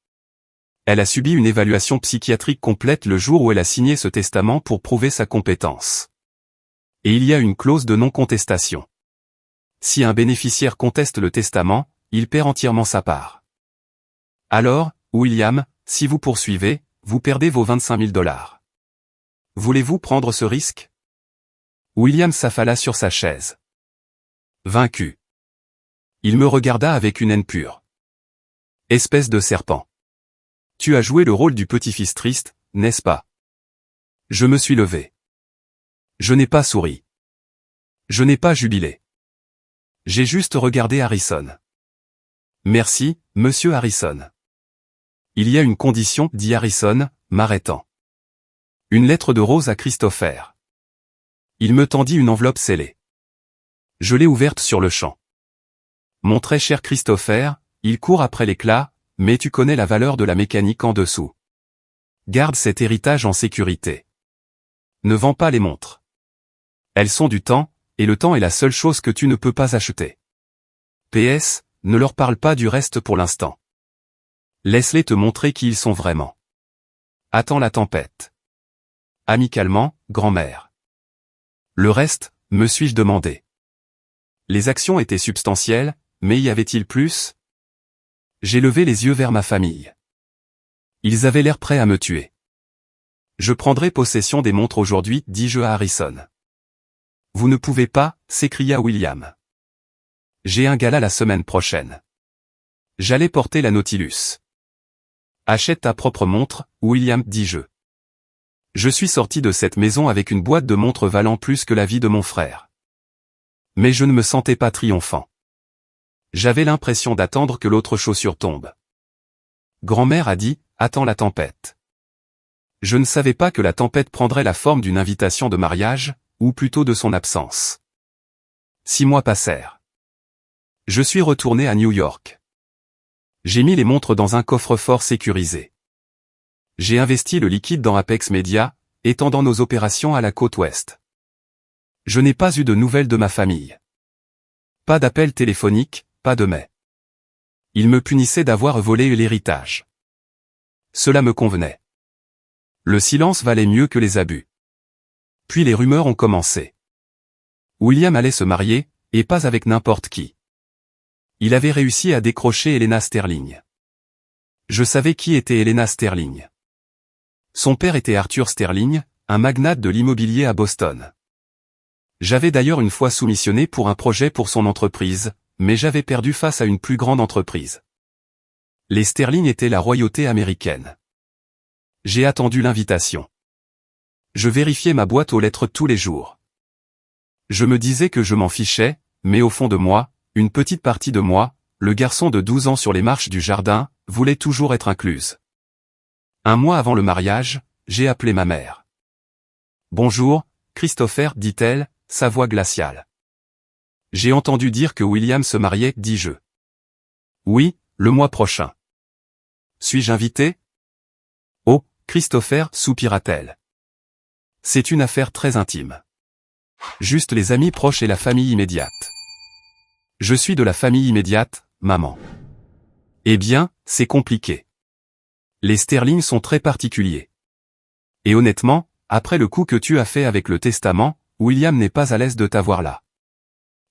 Elle a subi une évaluation psychiatrique complète le jour où elle a signé ce testament pour prouver sa compétence. Et il y a une clause de non-contestation. Si un bénéficiaire conteste le testament, il perd entièrement sa part. Alors, William, si vous poursuivez, vous perdez vos 25 000 dollars. Voulez-vous prendre ce risque? William s'affala sur sa chaise. Vaincu. Il me regarda avec une haine pure. Espèce de serpent. Tu as joué le rôle du petit-fils triste, n'est-ce pas? Je me suis levé. Je n'ai pas souri. Je n'ai pas jubilé. J'ai juste regardé Harrison. Merci, monsieur Harrison. Il y a une condition, dit Harrison, m'arrêtant. Une lettre de Rose à Christopher. Il me tendit une enveloppe scellée. Je l'ai ouverte sur le champ. Mon très cher Christopher, il court après l'éclat, mais tu connais la valeur de la mécanique en dessous. Garde cet héritage en sécurité. Ne vends pas les montres. Elles sont du temps, et le temps est la seule chose que tu ne peux pas acheter. PS, ne leur parle pas du reste pour l'instant. Laisse-les te montrer qui ils sont vraiment. Attends la tempête. Amicalement, grand-mère. Le reste, me suis-je demandé. Les actions étaient substantielles, mais y avait-il plus? J'ai levé les yeux vers ma famille. Ils avaient l'air prêts à me tuer. Je prendrai possession des montres aujourd'hui, dis-je à Harrison. Vous ne pouvez pas, s'écria William. J'ai un gala la semaine prochaine. J'allais porter la Nautilus. Achète ta propre montre, William, dis-je. Je suis sorti de cette maison avec une boîte de montres valant plus que la vie de mon frère. Mais je ne me sentais pas triomphant. J'avais l'impression d'attendre que l'autre chaussure tombe. Grand-mère a dit, attends la tempête. Je ne savais pas que la tempête prendrait la forme d'une invitation de mariage, ou plutôt de son absence. 6 mois passèrent. Je suis retourné à New York. J'ai mis les montres dans un coffre-fort sécurisé. J'ai investi le liquide dans Apex Media, étendant nos opérations à la côte ouest. Je n'ai pas eu de nouvelles de ma famille. Pas d'appel téléphonique, pas de mail. Ils me punissaient d'avoir volé l'héritage. Cela me convenait. Le silence valait mieux que les abus. Puis les rumeurs ont commencé. William allait se marier, et pas avec n'importe qui. Il avait réussi à décrocher Helena Sterling. Je savais qui était Helena Sterling. Son père était Arthur Sterling, un magnate de l'immobilier à Boston. J'avais d'ailleurs une fois soumissionné pour un projet pour son entreprise, mais j'avais perdu face à une plus grande entreprise. Les Sterling étaient la royauté américaine. J'ai attendu l'invitation. Je vérifiais ma boîte aux lettres tous les jours. Je me disais que je m'en fichais, mais au fond de moi, une petite partie de moi, le garçon de 12 ans sur les marches du jardin, voulait toujours être incluse. Un mois avant le mariage, j'ai appelé ma mère. « Bonjour, Christopher, dit-elle, sa voix glaciale. J'ai entendu dire que William se mariait, dis-je. Oui, le mois prochain. Suis-je invité? Oh, Christopher, soupira-t-elle. C'est une affaire très intime. Juste les amis proches et la famille immédiate. Je suis de la famille immédiate, maman. Eh bien, c'est compliqué. Les Sterling sont très particuliers. Et honnêtement, après le coup que tu as fait avec le testament, William n'est pas à l'aise de t'avoir là.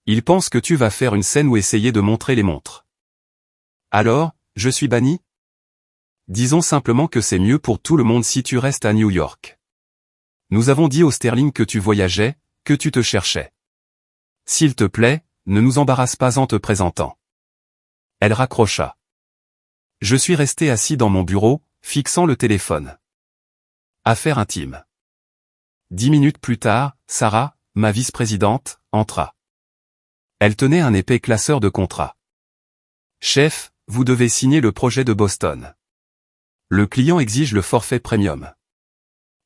Il pense que tu vas faire une scène ou essayer de montrer les montres. Alors, je suis banni? Disons simplement que c'est mieux pour tout le monde si tu restes à New York. Nous avons dit aux Sterling que tu voyageais, que tu te cherchais. S'il te plaît, ne nous embarrasse pas en te présentant. Elle raccrocha. Je suis resté assis dans mon bureau, fixant le téléphone. Affaire intime. 10 minutes plus tard, Sarah, ma vice-présidente, entra. Elle tenait un épais classeur de contrats. Chef, vous devez signer le projet de Boston. Le client exige le forfait premium.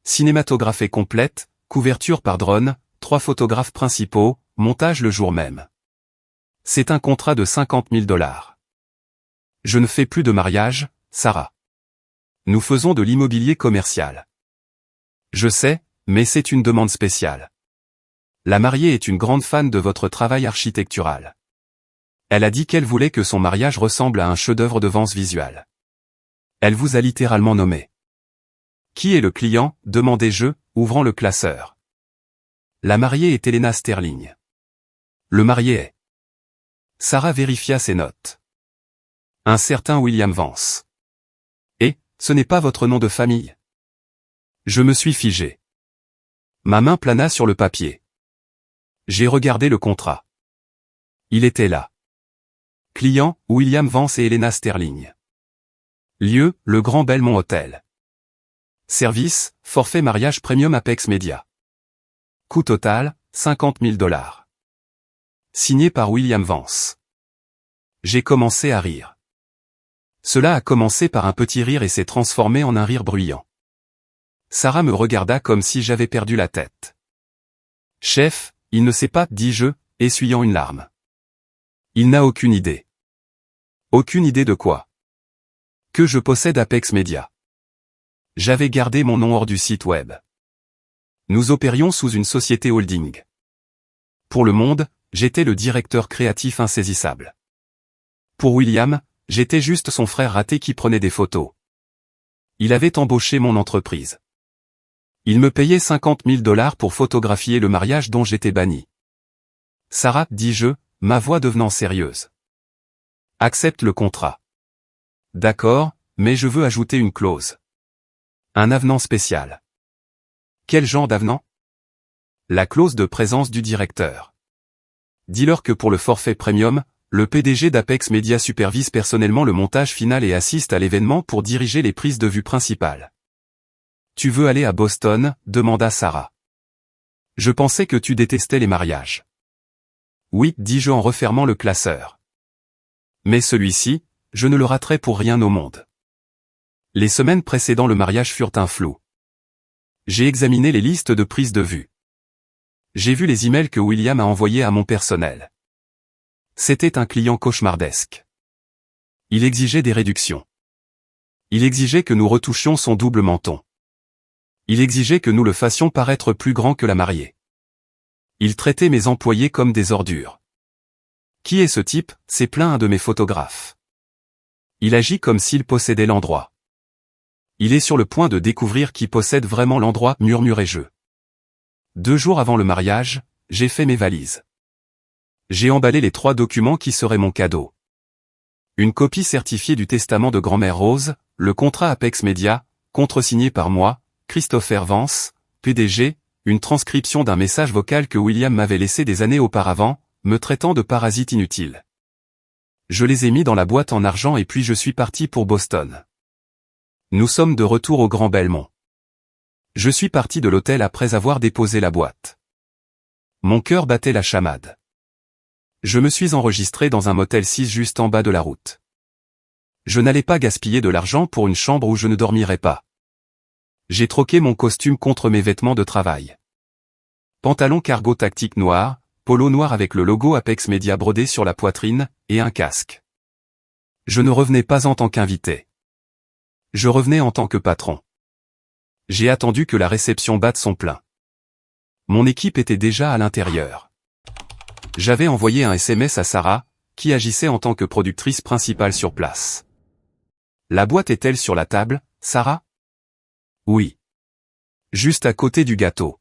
Cinématographie complète, couverture par drone, 3 photographes principaux, montage le jour même. C'est un contrat de $50 000. Je ne fais plus de mariage, Sarah. Nous faisons de l'immobilier commercial. Je sais, mais c'est une demande spéciale. La mariée est une grande fan de votre travail architectural. Elle a dit qu'elle voulait que son mariage ressemble à un chef-d'œuvre de Vance Visual. Elle vous a littéralement nommé. Qui est le client, demandai-je, ouvrant le classeur. La mariée est Elena Sterling. Le marié est. Sarah vérifia ses notes. Un certain William Vance. Et, ce n'est pas votre nom de famille? Je me suis figé. Ma main plana sur le papier. J'ai regardé le contrat. Il était là. Client, William Vance et Elena Sterling. Lieu, le Grand Belmont Hotel. Service, forfait mariage premium Apex Media. Coût total, $50 000. Signé par William Vance. J'ai commencé à rire. Cela a commencé par un petit rire et s'est transformé en un rire bruyant. Sarah me regarda comme si j'avais perdu la tête. Chef, il ne sait pas, dis-je, essuyant une larme. Il n'a aucune idée. Aucune idée de quoi? Que je possède Apex Media. J'avais gardé mon nom hors du site web. Nous opérions sous une société holding. Pour le monde, j'étais le directeur créatif insaisissable. Pour William, j'étais juste son frère raté qui prenait des photos. Il avait embauché mon entreprise. Il me payait $50 000 pour photographier le mariage dont j'étais banni. Sarah, dis-je, ma voix devenant sérieuse. Accepte le contrat. D'accord, mais je veux ajouter une clause. Un avenant spécial. Quel genre d'avenant? La clause de présence du directeur. Dis-leur que pour le forfait premium, le PDG d'Apex Media supervise personnellement le montage final et assiste à l'événement pour diriger les prises de vue principales. Tu veux aller à Boston? Demanda Sarah. Je pensais que tu détestais les mariages. Oui, dis-je en refermant le classeur. Mais celui-ci, je ne le raterai pour rien au monde. Les semaines précédant le mariage furent un flou. J'ai examiné les listes de prises de vue. J'ai vu les emails que William a envoyés à mon personnel. C'était un client cauchemardesque. Il exigeait des réductions. Il exigeait que nous retouchions son double menton. Il exigeait que nous le fassions paraître plus grand que la mariée. Il traitait mes employés comme des ordures. Qui est ce type? S'est plaint un de mes photographes. Il agit comme s'il possédait l'endroit. Il est sur le point de découvrir qui possède vraiment l'endroit, murmurai-je. 2 jours avant le mariage, j'ai fait mes valises. J'ai emballé les 3 documents qui seraient mon cadeau. Une copie certifiée du testament de grand-mère Rose, le contrat Apex Media, contresigné par moi, Christopher Vance, PDG, une transcription d'un message vocal que William m'avait laissé des années auparavant, me traitant de parasite inutile. Je les ai mis dans la boîte en argent et puis je suis parti pour Boston. Nous sommes de retour au Grand Belmont. Je suis parti de l'hôtel après avoir déposé la boîte. Mon cœur battait la chamade. Je me suis enregistré dans un motel 6 juste en bas de la route. Je n'allais pas gaspiller de l'argent pour une chambre où je ne dormirais pas. J'ai troqué mon costume contre mes vêtements de travail. Pantalon cargo tactique noir, polo noir avec le logo Apex Media brodé sur la poitrine, et un casque. Je ne revenais pas en tant qu'invité. Je revenais en tant que patron. J'ai attendu que la réception batte son plein. Mon équipe était déjà à l'intérieur. J'avais envoyé un SMS à Sarah, qui agissait en tant que productrice principale sur place. La boîte est-elle sur la table, Sarah? Oui. Juste à côté du gâteau.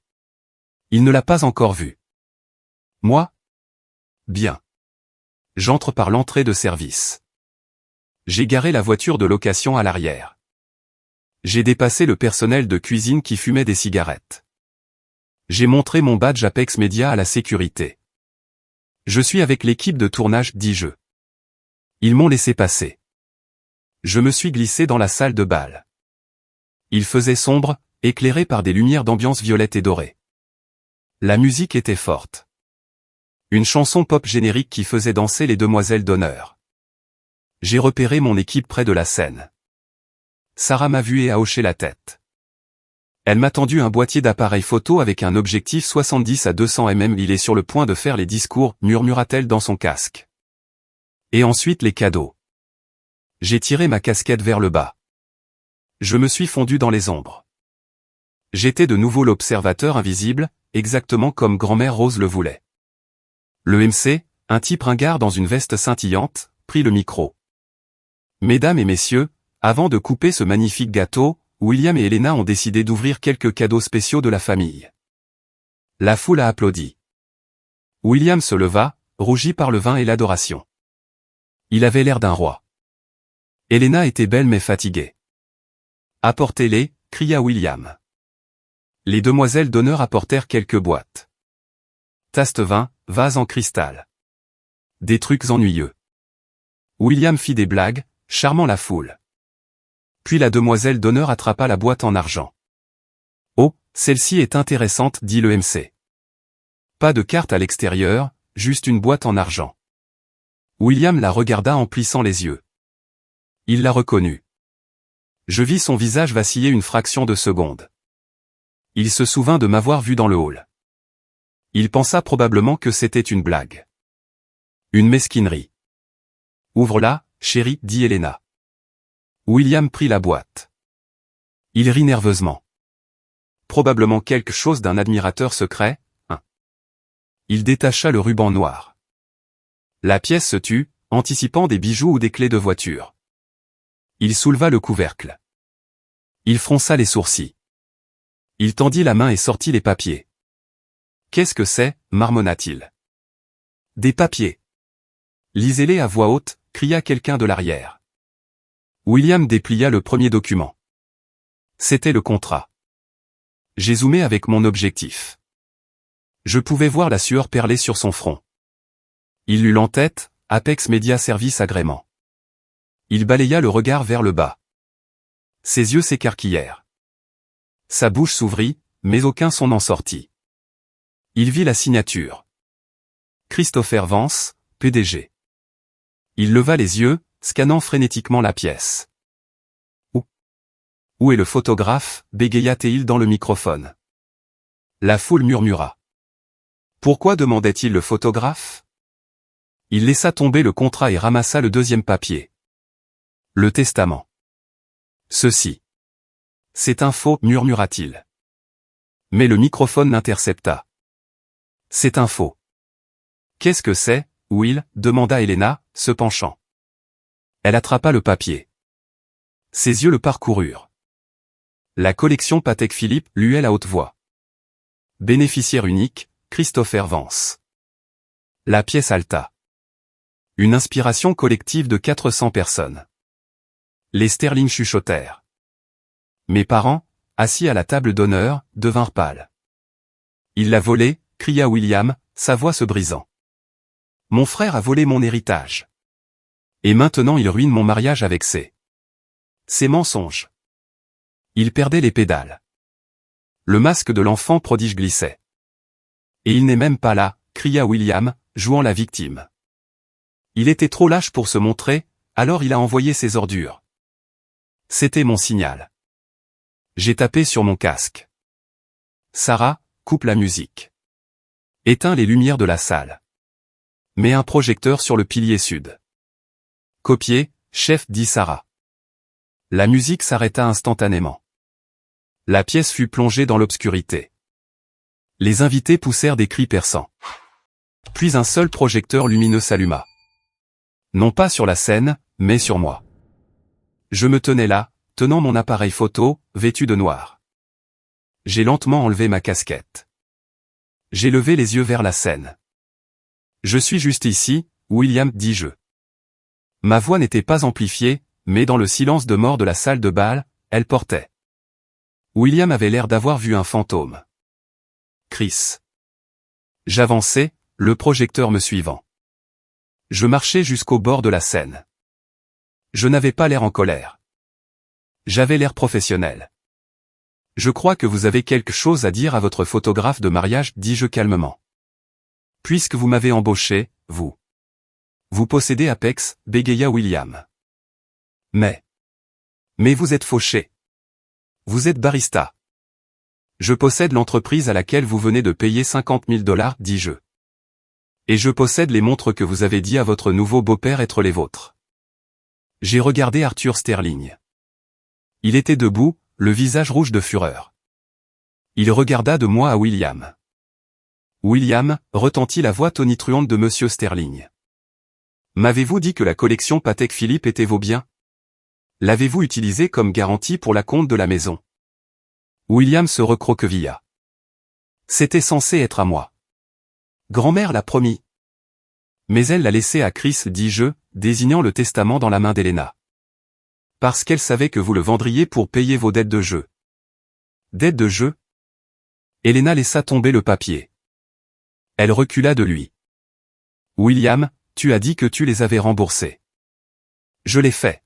Il ne l'a pas encore vue. Moi? Bien. J'entre par l'entrée de service. J'ai garé la voiture de location à l'arrière. J'ai dépassé le personnel de cuisine qui fumait des cigarettes. J'ai montré mon badge Apex Media à la sécurité. Je suis avec l'équipe de tournage, dis-je. Ils m'ont laissé passer. Je me suis glissé dans la salle de bal. Il faisait sombre, éclairé par des lumières d'ambiance violette et dorée. La musique était forte. Une chanson pop générique qui faisait danser les demoiselles d'honneur. J'ai repéré mon équipe près de la scène. Sarah m'a vu et a hoché la tête. Elle m'a tendu un boîtier d'appareil photo avec un objectif 70 à 200 mm. Il est sur le point de faire les discours, murmura-t-elle dans son casque. Et ensuite les cadeaux. J'ai tiré ma casquette vers le bas. Je me suis fondu dans les ombres. J'étais de nouveau l'observateur invisible, exactement comme grand-mère Rose le voulait. Le MC, un type ringard dans une veste scintillante, prit le micro. Mesdames et messieurs, avant de couper ce magnifique gâteau, William et Elena ont décidé d'ouvrir quelques cadeaux spéciaux de la famille. La foule a applaudi. William se leva, rougi par le vin et l'adoration. Il avait l'air d'un roi. Elena était belle mais fatiguée. Apportez-les, cria William. Les demoiselles d'honneur apportèrent quelques boîtes. Taste-vin, vase en cristal. Des trucs ennuyeux. William fit des blagues, charmant la foule. Puis la demoiselle d'honneur attrapa la boîte en argent. Oh, celle-ci est intéressante, dit le MC. Pas de carte à l'extérieur, juste une boîte en argent. William la regarda en plissant les yeux. Il la reconnut. Je vis son visage vaciller une fraction de seconde. Il se souvint de m'avoir vu dans le hall. Il pensa probablement que c'était une blague. Une mesquinerie. Ouvre-la, chérie, dit Elena. William prit la boîte. Il rit nerveusement. Probablement quelque chose d'un admirateur secret, hein. Il détacha le ruban noir. La pièce se tut, anticipant des bijoux ou des clés de voiture. Il souleva le couvercle. Il fronça les sourcils. Il tendit la main et sortit les papiers. Qu'est-ce que c'est, marmonna-t-il. Des papiers. Lisez-les à voix haute, cria quelqu'un de l'arrière. William déplia le premier document. C'était le contrat. J'ai zoomé avec mon objectif. Je pouvais voir la sueur perler sur son front. Il lut l'entête, Apex Media Service Agrément. Il balaya le regard vers le bas. Ses yeux s'écarquillèrent. Sa bouche s'ouvrit, mais aucun son n'en sortit. Il vit la signature. Christopher Vance, PDG. Il leva les yeux, scannant frénétiquement la pièce. Où est le photographe, bégaya-t-il dans le microphone. La foule murmura. Pourquoi demandait-il le photographe? Il laissa tomber le contrat et ramassa le deuxième papier. Le testament. Ceci. C'est un faux, murmura-t-il. Mais le microphone l'intercepta. C'est un faux. Qu'est-ce que c'est, Will? Demanda Elena, se penchant. Elle attrapa le papier. Ses yeux le parcoururent. La collection Patek Philippe, lut à haute voix. Bénéficiaire unique, Christopher Vance. La pièce halta. Une inspiration collective de 400 personnes. Les sterling chuchotèrent. Mes parents, assis à la table d'honneur, devinrent pâles. Il l'a volé, cria William, sa voix se brisant. Mon frère a volé mon héritage. Et maintenant il ruine mon mariage avec ses mensonges. Il perdait les pédales. Le masque de l'enfant prodige glissait. Et il n'est même pas là, cria William, jouant la victime. Il était trop lâche pour se montrer, alors il a envoyé ses ordures. C'était mon signal. J'ai tapé sur mon casque. Sarah, coupe la musique. Éteins les lumières de la salle. Mets un projecteur sur le pilier sud. Copier, chef, dit Sarah. La musique s'arrêta instantanément. La pièce fut plongée dans l'obscurité. Les invités poussèrent des cris perçants. Puis un seul projecteur lumineux s'alluma. Non pas sur la scène, mais sur moi. Je me tenais là, tenant mon appareil photo, vêtu de noir. J'ai lentement enlevé ma casquette. J'ai levé les yeux vers la scène. Je suis juste ici, William, dis-je. Ma voix n'était pas amplifiée, mais dans le silence de mort de la salle de bal, elle portait. William avait l'air d'avoir vu un fantôme. Chris. J'avançais, le projecteur me suivant. Je marchais jusqu'au bord de la scène. Je n'avais pas l'air en colère. J'avais l'air professionnel. Je crois que vous avez quelque chose à dire à votre photographe de mariage, dis-je calmement. Puisque vous m'avez embauché, vous. Vous possédez Apex, bégaya William. Mais vous êtes fauché. Vous êtes barista. Je possède l'entreprise à laquelle vous venez de payer 50 000 $, dis-je. Et je possède les montres que vous avez dit à votre nouveau beau-père être les vôtres. J'ai regardé Arthur Sterling. Il était debout, le visage rouge de fureur. Il regarda de moi à William. William, retentit la voix tonitruante de Monsieur Sterling. M'avez-vous dit que la collection Patek Philippe était vos biens? L'avez-vous utilisée comme garantie pour la compte de la maison? William se recroquevilla. C'était censé être à moi. Grand-mère l'a promis. Mais elle l'a laissé à Chris, dis-je, désignant le testament dans la main d'Helena. Parce qu'elle savait que vous le vendriez pour payer vos dettes de jeu. Dettes de jeu? Helena laissa tomber le papier. Elle recula de lui. William, tu as dit que tu les avais remboursés. Je l'ai fait.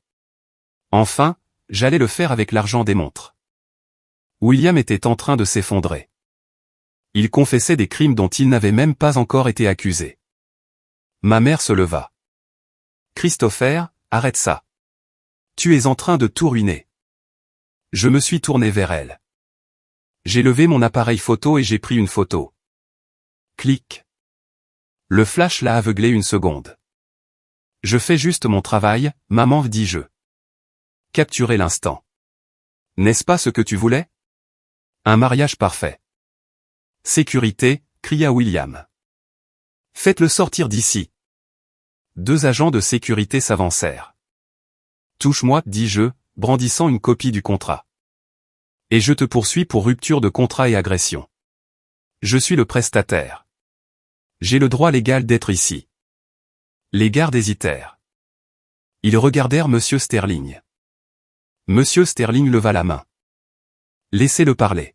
Enfin, j'allais le faire avec l'argent des montres. William était en train de s'effondrer. Il confessait des crimes dont il n'avait même pas encore été accusé. Ma mère se leva. Christopher, arrête ça. Tu es en train de tout ruiner. Je me suis tourné vers elle. J'ai levé mon appareil photo et j'ai pris une photo. Clic. Le flash l'a aveuglé une seconde. Je fais juste mon travail, maman, dis-je. Capturer l'instant. N'est-ce pas ce que tu voulais? Un mariage parfait. Sécurité, cria William. Faites-le sortir d'ici. 2 agents de sécurité s'avancèrent. Touche-moi, dis-je, brandissant une copie du contrat. Et je te poursuis pour rupture de contrat et agression. Je suis le prestataire. J'ai le droit légal d'être ici. Les gardes hésitèrent. Ils regardèrent Monsieur Sterling. Monsieur Sterling leva la main. Laissez-le parler.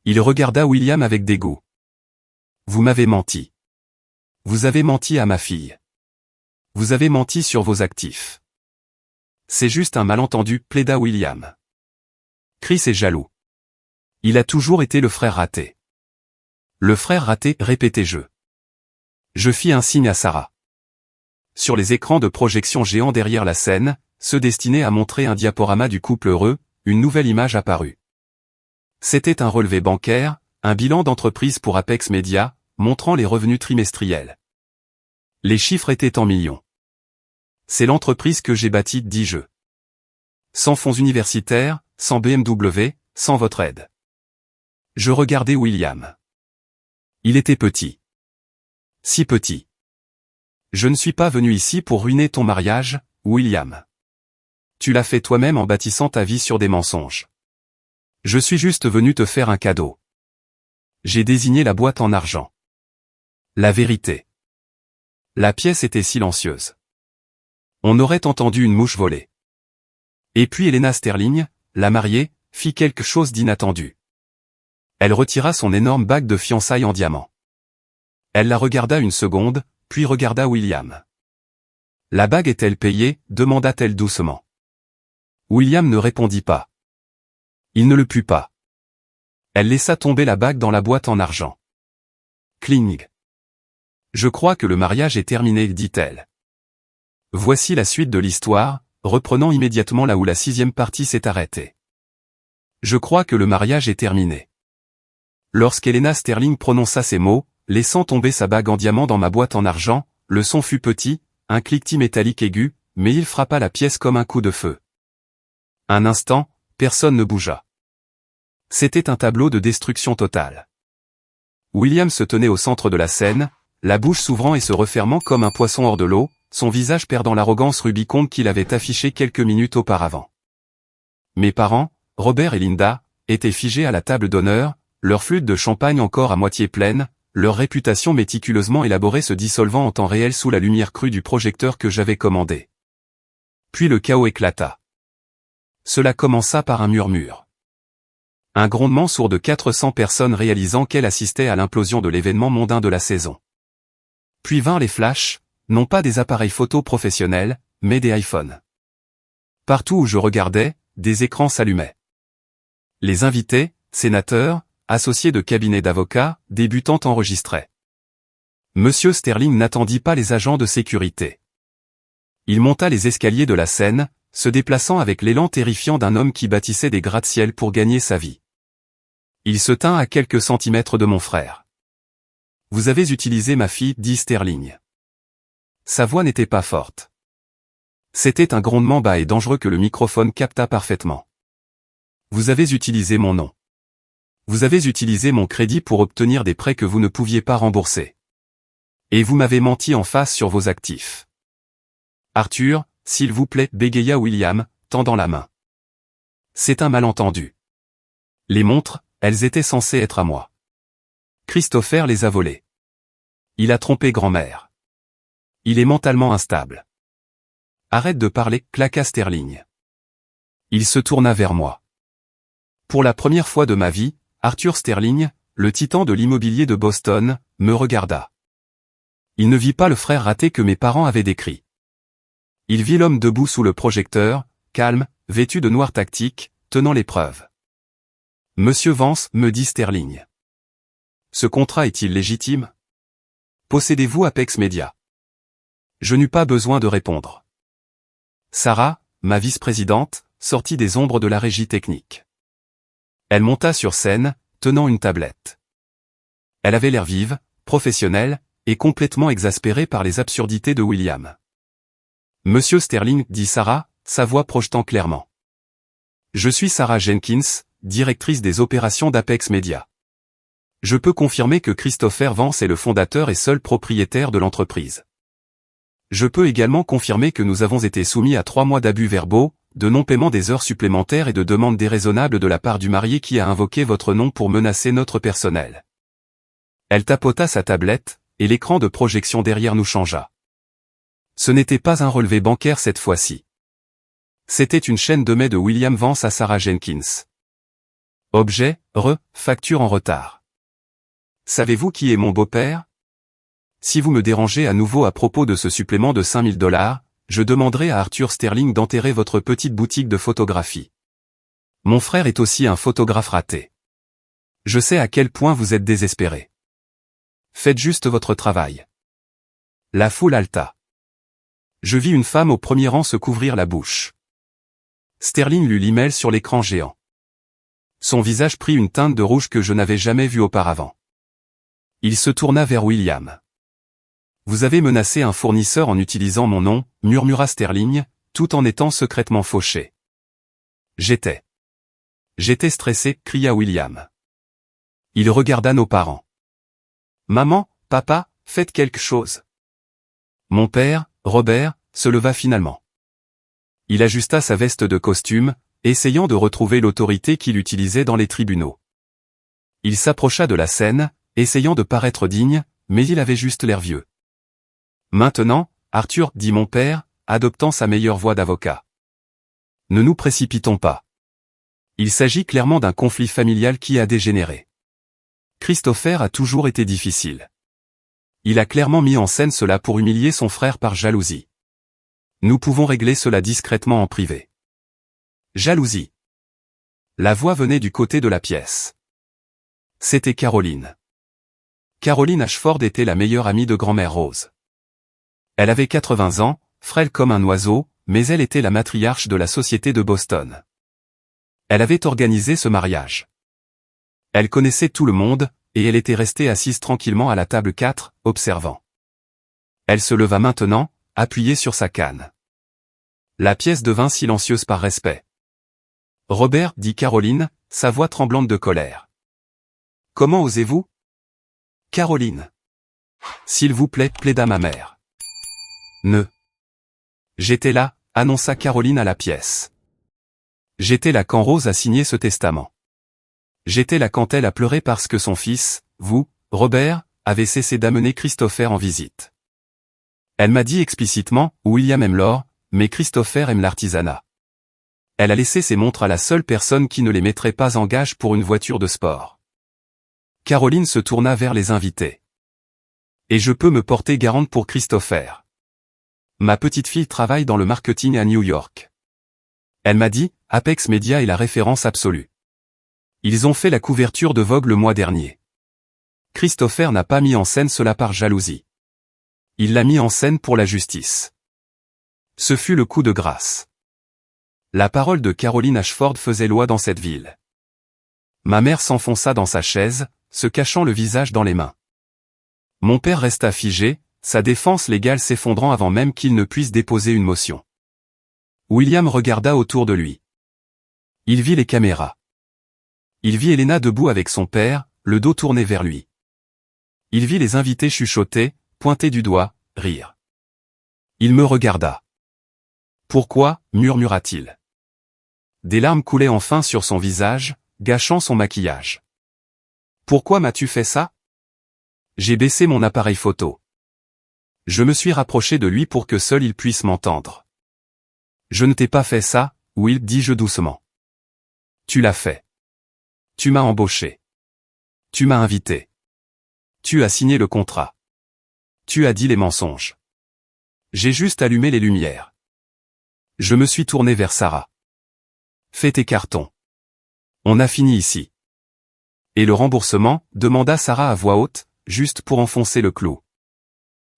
Il regarda William avec dégoût. Vous m'avez menti. Vous avez menti à ma fille. Vous avez menti sur vos actifs. C'est juste un malentendu, plaida William. Chris est jaloux. Il a toujours été le frère raté. Le frère raté, répétai-je. Je fis un signe à Sarah. Sur les écrans de projection géants derrière la scène, ceux destinés à montrer un diaporama du couple heureux, une nouvelle image apparut. C'était un relevé bancaire, un bilan d'entreprise pour Apex Media, montrant les revenus trimestriels. Les chiffres étaient en millions. C'est l'entreprise que j'ai bâtie, dis-je. Sans fonds universitaires, sans BMW, sans votre aide. Je regardais William. Il était petit. Si petit. Je ne suis pas venu ici pour ruiner ton mariage, William. Tu l'as fait toi-même en bâtissant ta vie sur des mensonges. Je suis juste venu te faire un cadeau. J'ai désigné la boîte en argent. La vérité. La pièce était silencieuse. On aurait entendu une mouche voler. Et puis Helena Sterling, la mariée, fit quelque chose d'inattendu. Elle retira son énorme bague de fiançailles en diamant. Elle la regarda une seconde, puis regarda William. La bague est-elle payée, demanda-t-elle doucement. William ne répondit pas. Il ne le put pas. Elle laissa tomber la bague dans la boîte en argent. Cling. Je crois que le mariage est terminé, dit-elle. Voici la suite de l'histoire, reprenant immédiatement là où la 6e partie s'est arrêtée. Je crois que le mariage est terminé. Lorsqu'Helena Sterling prononça ces mots, laissant tomber sa bague en diamant dans ma boîte en argent, le son fut petit, un cliquetis métallique aigu, mais il frappa la pièce comme un coup de feu. Un instant, personne ne bougea. C'était un tableau de destruction totale. William se tenait au centre de la scène, la bouche s'ouvrant et se refermant comme un poisson hors de l'eau, son visage perdant l'arrogance rubiconde qu'il avait affichée quelques minutes auparavant. Mes parents, Robert et Linda, étaient figés à la table d'honneur, leur flûte de champagne encore à moitié pleine, leur réputation méticuleusement élaborée se dissolvant en temps réel sous la lumière crue du projecteur que j'avais commandé. Puis le chaos éclata. Cela commença par un murmure. Un grondement sourd de 400 personnes réalisant qu'elles assistaient à l'implosion de l'événement mondain de la saison. Puis vinrent les flashs, non pas des appareils photo professionnels, mais des iPhones. Partout où je regardais, des écrans s'allumaient. Les invités, sénateurs, associés de cabinets d'avocats, débutants enregistraient. Monsieur Sterling n'attendit pas les agents de sécurité. Il monta les escaliers de la scène, se déplaçant avec l'élan terrifiant d'un homme qui bâtissait des gratte-ciel pour gagner sa vie. Il se tint à quelques centimètres de mon frère. « Vous avez utilisé ma fille, dit Sterling. » Sa voix n'était pas forte. C'était un grondement bas et dangereux que le microphone capta parfaitement. « Vous avez utilisé mon nom. Vous avez utilisé mon crédit pour obtenir des prêts que vous ne pouviez pas rembourser. Et vous m'avez menti en face sur vos actifs. » Arthur, s'il vous plaît, bégaya William, tendant la main. C'est un malentendu. Les montres, elles étaient censées être à moi. Christopher les a volées. Il a trompé grand-mère. Il est mentalement instable. Arrête de parler, claqua Sterling. Il se tourna vers moi. Pour la première fois de ma vie, Arthur Sterling, le titan de l'immobilier de Boston, me regarda. Il ne vit pas le frère raté que mes parents avaient décrit. Il vit l'homme debout sous le projecteur, calme, vêtu de noir tactique, tenant les preuves. « Monsieur Vance, me dit Sterling. Ce contrat est-il légitime? Possédez-vous Apex Media? » Je n'eus pas besoin de répondre. Sarah, ma vice-présidente, sortit des ombres de la régie technique. Elle monta sur scène, tenant une tablette. Elle avait l'air vive, professionnelle, et complètement exaspérée par les absurdités de William. « Monsieur Sterling, dit Sarah, sa voix projetant clairement. Je suis Sarah Jenkins, directrice des opérations d'Apex Media. Je peux confirmer que Christopher Vance est le fondateur et seul propriétaire de l'entreprise. Je peux également confirmer que nous avons été soumis à 3 mois d'abus verbaux, de non-paiement des heures supplémentaires et de demandes déraisonnables de la part du marié qui a invoqué votre nom pour menacer notre personnel. » Elle tapota sa tablette, et l'écran de projection derrière nous changea. Ce n'était pas un relevé bancaire cette fois-ci. C'était une chaîne de mails de William Vance à Sarah Jenkins. Objet, facture en retard. Savez-vous qui est mon beau-père? Si vous me dérangez à nouveau à propos de ce supplément de $5000, je demanderai à Arthur Sterling d'enterrer votre petite boutique de photographie. Mon frère est aussi un photographe raté. Je sais à quel point vous êtes désespéré. Faites juste votre travail. La foule haleta. Je vis une femme au premier rang se couvrir la bouche. Sterling lut l'email sur l'écran géant. Son visage prit une teinte de rouge que je n'avais jamais vue auparavant. Il se tourna vers William. « Vous avez menacé un fournisseur en utilisant mon nom, » murmura Sterling, tout en étant secrètement fauché. « J'étais stressé, » cria William. Il regarda nos parents. « Maman, papa, faites quelque chose. » Mon père, Robert, se leva finalement. Il ajusta sa veste de costume, essayant de retrouver l'autorité qu'il utilisait dans les tribunaux. Il s'approcha de la scène, essayant de paraître digne, mais il avait juste l'air vieux. « Maintenant, Arthur, dit mon père, adoptant sa meilleure voix d'avocat. Ne nous précipitons pas. Il s'agit clairement d'un conflit familial qui a dégénéré. Christopher a toujours été difficile. Il a clairement mis en scène cela pour humilier son frère par jalousie. Nous pouvons régler cela discrètement en privé. » Jalousie. La voix venait du côté de la pièce. C'était Caroline. Caroline Ashford était la meilleure amie de grand-mère Rose. Elle avait 80 ans, frêle comme un oiseau, mais elle était la matriarche de la société de Boston. Elle avait organisé ce mariage. Elle connaissait tout le monde, et elle était restée assise tranquillement à la table 4, observant. Elle se leva maintenant, appuyée sur sa canne. La pièce devint silencieuse par respect. « Robert, dit Caroline, sa voix tremblante de colère. Comment osez-vous? Caroline. S'il vous plaît, plaida ma mère. Ne. J'étais là, annonça Caroline à la pièce. J'étais là quand Rose a signé ce testament. J'étais là quand elle a pleuré parce que son fils, vous, Robert, avait cessé d'amener Christopher en visite. Elle m'a dit explicitement, William aime l'or, mais Christopher aime l'artisanat. Elle a laissé ses montres à la seule personne qui ne les mettrait pas en gage pour une voiture de sport. Caroline se tourna vers les invités. Et je peux me porter garante pour Christopher. Ma petite fille travaille dans le marketing à New York. Elle m'a dit, Apex Media est la référence absolue. Ils ont fait la couverture de Vogue le mois dernier. Christopher n'a pas mis en scène cela par jalousie. Il l'a mis en scène pour la justice. Ce fut le coup de grâce. La parole de Caroline Ashford faisait loi dans cette ville. Ma mère s'enfonça dans sa chaise, se cachant le visage dans les mains. Mon père resta figé, sa défense légale s'effondrant avant même qu'il ne puisse déposer une motion. William regarda autour de lui. Il vit les caméras. Il vit Elena debout avec son père, le dos tourné vers lui. Il vit les invités chuchoter, pointer du doigt, rire. Il me regarda. Pourquoi, murmura-t-il. Des larmes coulaient enfin sur son visage, gâchant son maquillage. Pourquoi m'as-tu fait ça? J'ai baissé mon appareil photo. Je me suis rapproché de lui pour que seul il puisse m'entendre. Je ne t'ai pas fait ça, Will, dis-je doucement. Tu l'as fait. Tu m'as embauché. Tu m'as invité. Tu as signé le contrat. Tu as dit les mensonges. J'ai juste allumé les lumières. Je me suis tourné vers Sarah. Fais tes cartons. On a fini ici. Et le remboursement, demanda Sarah à voix haute, juste pour enfoncer le clou.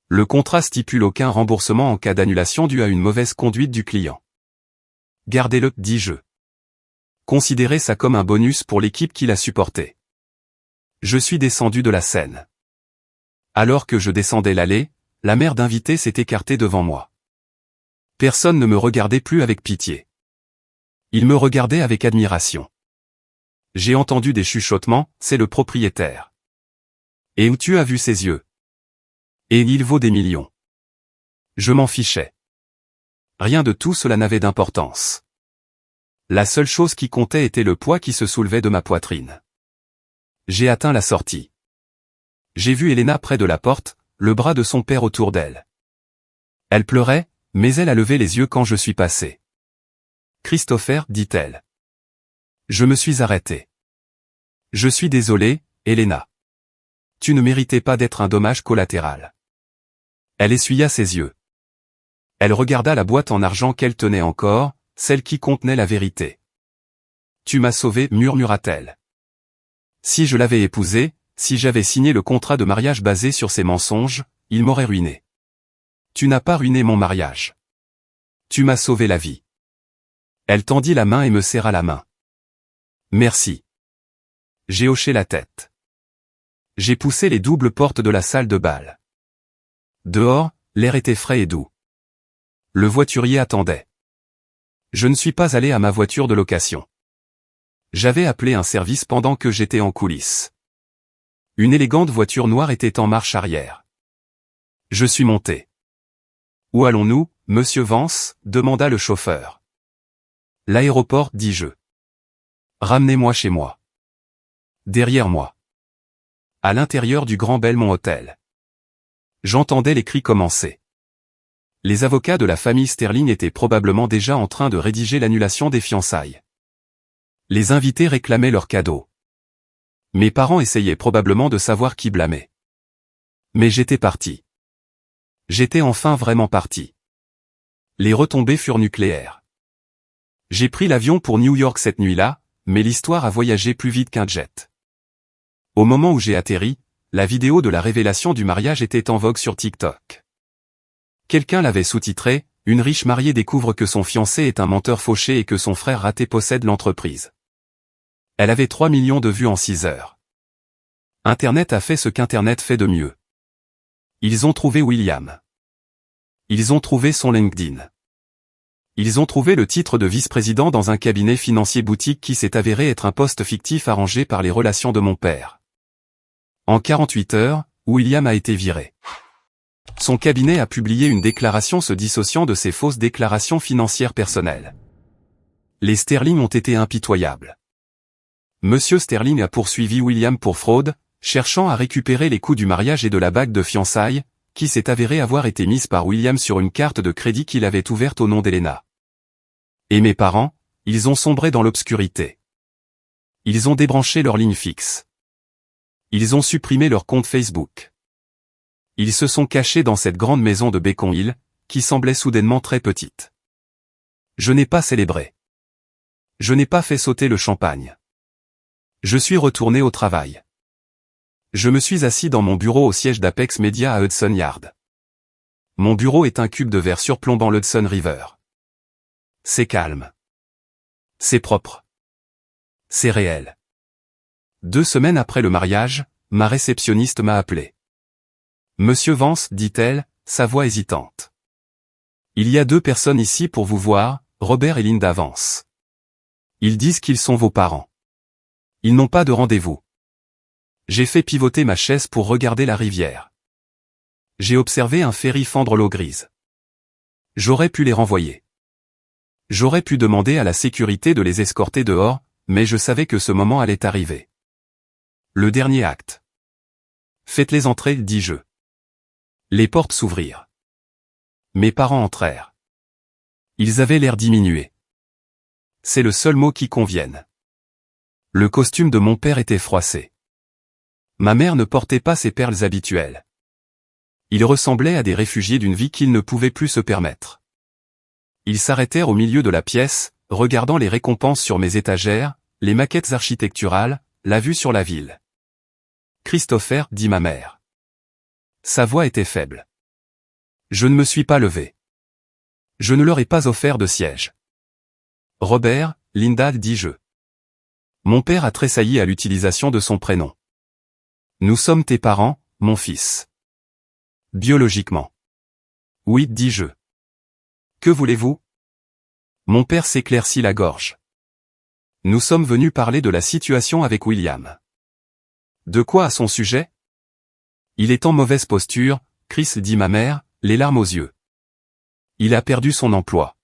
Le contrat stipule aucun remboursement en cas d'annulation due à une mauvaise conduite du client. Gardez-le, dis-je. Considérez ça comme un bonus pour l'équipe qui l'a supporté. Je suis descendu de la scène. Alors que je descendais l'allée, la mère d'invité s'est écartée devant moi. Personne ne me regardait plus avec pitié. Il me regardait avec admiration. J'ai entendu des chuchotements, c'est le propriétaire. Et où tu as vu ses yeux? Et il vaut des millions. Je m'en fichais. Rien de tout cela n'avait d'importance. La seule chose qui comptait était le poids qui se soulevait de ma poitrine. J'ai atteint la sortie. J'ai vu Elena près de la porte, le bras de son père autour d'elle. Elle pleurait, mais elle a levé les yeux quand je suis passé. Christopher, dit-elle. Je me suis arrêté. Je suis désolé, Elena. Tu ne méritais pas d'être un dommage collatéral. Elle essuya ses yeux. Elle regarda la boîte en argent qu'elle tenait encore, celle qui contenait la vérité. Tu m'as sauvé, murmura-t-elle. Si je l'avais épousé, si j'avais signé le contrat de mariage basé sur ces mensonges, il m'aurait ruiné. Tu n'as pas ruiné mon mariage. Tu m'as sauvé la vie. Elle tendit la main et me serra la main. Merci. J'ai hoché la tête. J'ai poussé les doubles portes de la salle de bal. Dehors, l'air était frais et doux. Le voiturier attendait. Je ne suis pas allé à ma voiture de location. J'avais appelé un service pendant que j'étais en coulisses. Une élégante voiture noire était en marche arrière. Je suis monté. Où allons-nous, monsieur Vance? Demanda le chauffeur. L'aéroport, dis-je. Ramenez-moi chez moi. Derrière moi. À l'intérieur du Grand Belmont Hotel. J'entendais les cris commencer. Les avocats de la famille Sterling étaient probablement déjà en train de rédiger l'annulation des fiançailles. Les invités réclamaient leurs cadeaux. Mes parents essayaient probablement de savoir qui blâmer. Mais j'étais parti. J'étais enfin vraiment parti. Les retombées furent nucléaires. J'ai pris l'avion pour New York cette nuit-là, mais l'histoire a voyagé plus vite qu'un jet. Au moment où j'ai atterri, la vidéo de la révélation du mariage était en vogue sur TikTok. Quelqu'un l'avait sous-titré, « Une riche mariée découvre que son fiancé est un menteur fauché et que son frère raté possède l'entreprise ». Elle avait 3 millions de vues en 6 heures. Internet a fait ce qu'Internet fait de mieux. Ils ont trouvé William. Ils ont trouvé son LinkedIn. Ils ont trouvé le titre de vice-président dans un cabinet financier boutique qui s'est avéré être un poste fictif arrangé par les relations de mon père. En 48 heures, William a été viré. Son cabinet a publié une déclaration se dissociant de ses fausses déclarations financières personnelles. Les Sterling ont été impitoyables. Monsieur Sterling a poursuivi William pour fraude, cherchant à récupérer les coûts du mariage et de la bague de fiançailles, qui s'est avérée avoir été mise par William sur une carte de crédit qu'il avait ouverte au nom d'Elena. Et mes parents, ils ont sombré dans l'obscurité. Ils ont débranché leur ligne fixe. Ils ont supprimé leur compte Facebook. Ils se sont cachés dans cette grande maison de Beacon Hill, qui semblait soudainement très petite. Je n'ai pas célébré. Je n'ai pas fait sauter le champagne. Je suis retourné au travail. Je me suis assis dans mon bureau au siège d'Apex Media à Hudson Yard. Mon bureau est un cube de verre surplombant l'Hudson River. C'est calme. C'est propre. C'est réel. 2 semaines après le mariage, ma réceptionniste m'a appelé. Monsieur Vance, dit-elle, sa voix hésitante. Il y a 2 personnes ici pour vous voir, Robert et Linda Vance. Ils disent qu'ils sont vos parents. Ils n'ont pas de rendez-vous. J'ai fait pivoter ma chaise pour regarder la rivière. J'ai observé un ferry fendre l'eau grise. J'aurais pu les renvoyer. J'aurais pu demander à la sécurité de les escorter dehors, mais je savais que ce moment allait arriver. Le dernier acte. Faites-les entrer, dis-je. Les portes s'ouvrirent. Mes parents entrèrent. Ils avaient l'air diminué. C'est le seul mot qui convienne. Le costume de mon père était froissé. Ma mère ne portait pas ses perles habituelles. Ils ressemblaient à des réfugiés d'une vie qu'ils ne pouvaient plus se permettre. Ils s'arrêtèrent au milieu de la pièce, regardant les récompenses sur mes étagères, les maquettes architecturales, la vue sur la ville. Christopher, dit ma mère. Sa voix était faible. Je ne me suis pas levé. Je ne leur ai pas offert de siège. Robert, Linda, dis-je. Mon père a tressailli à l'utilisation de son prénom. Nous sommes tes parents, mon fils. Biologiquement. Oui, dis-je. Que voulez-vous? Mon père s'éclaircit la gorge. Nous sommes venus parler de la situation avec William. De quoi à son sujet? Il est en mauvaise posture, Chris, dit ma mère, les larmes aux yeux. Il a perdu son emploi.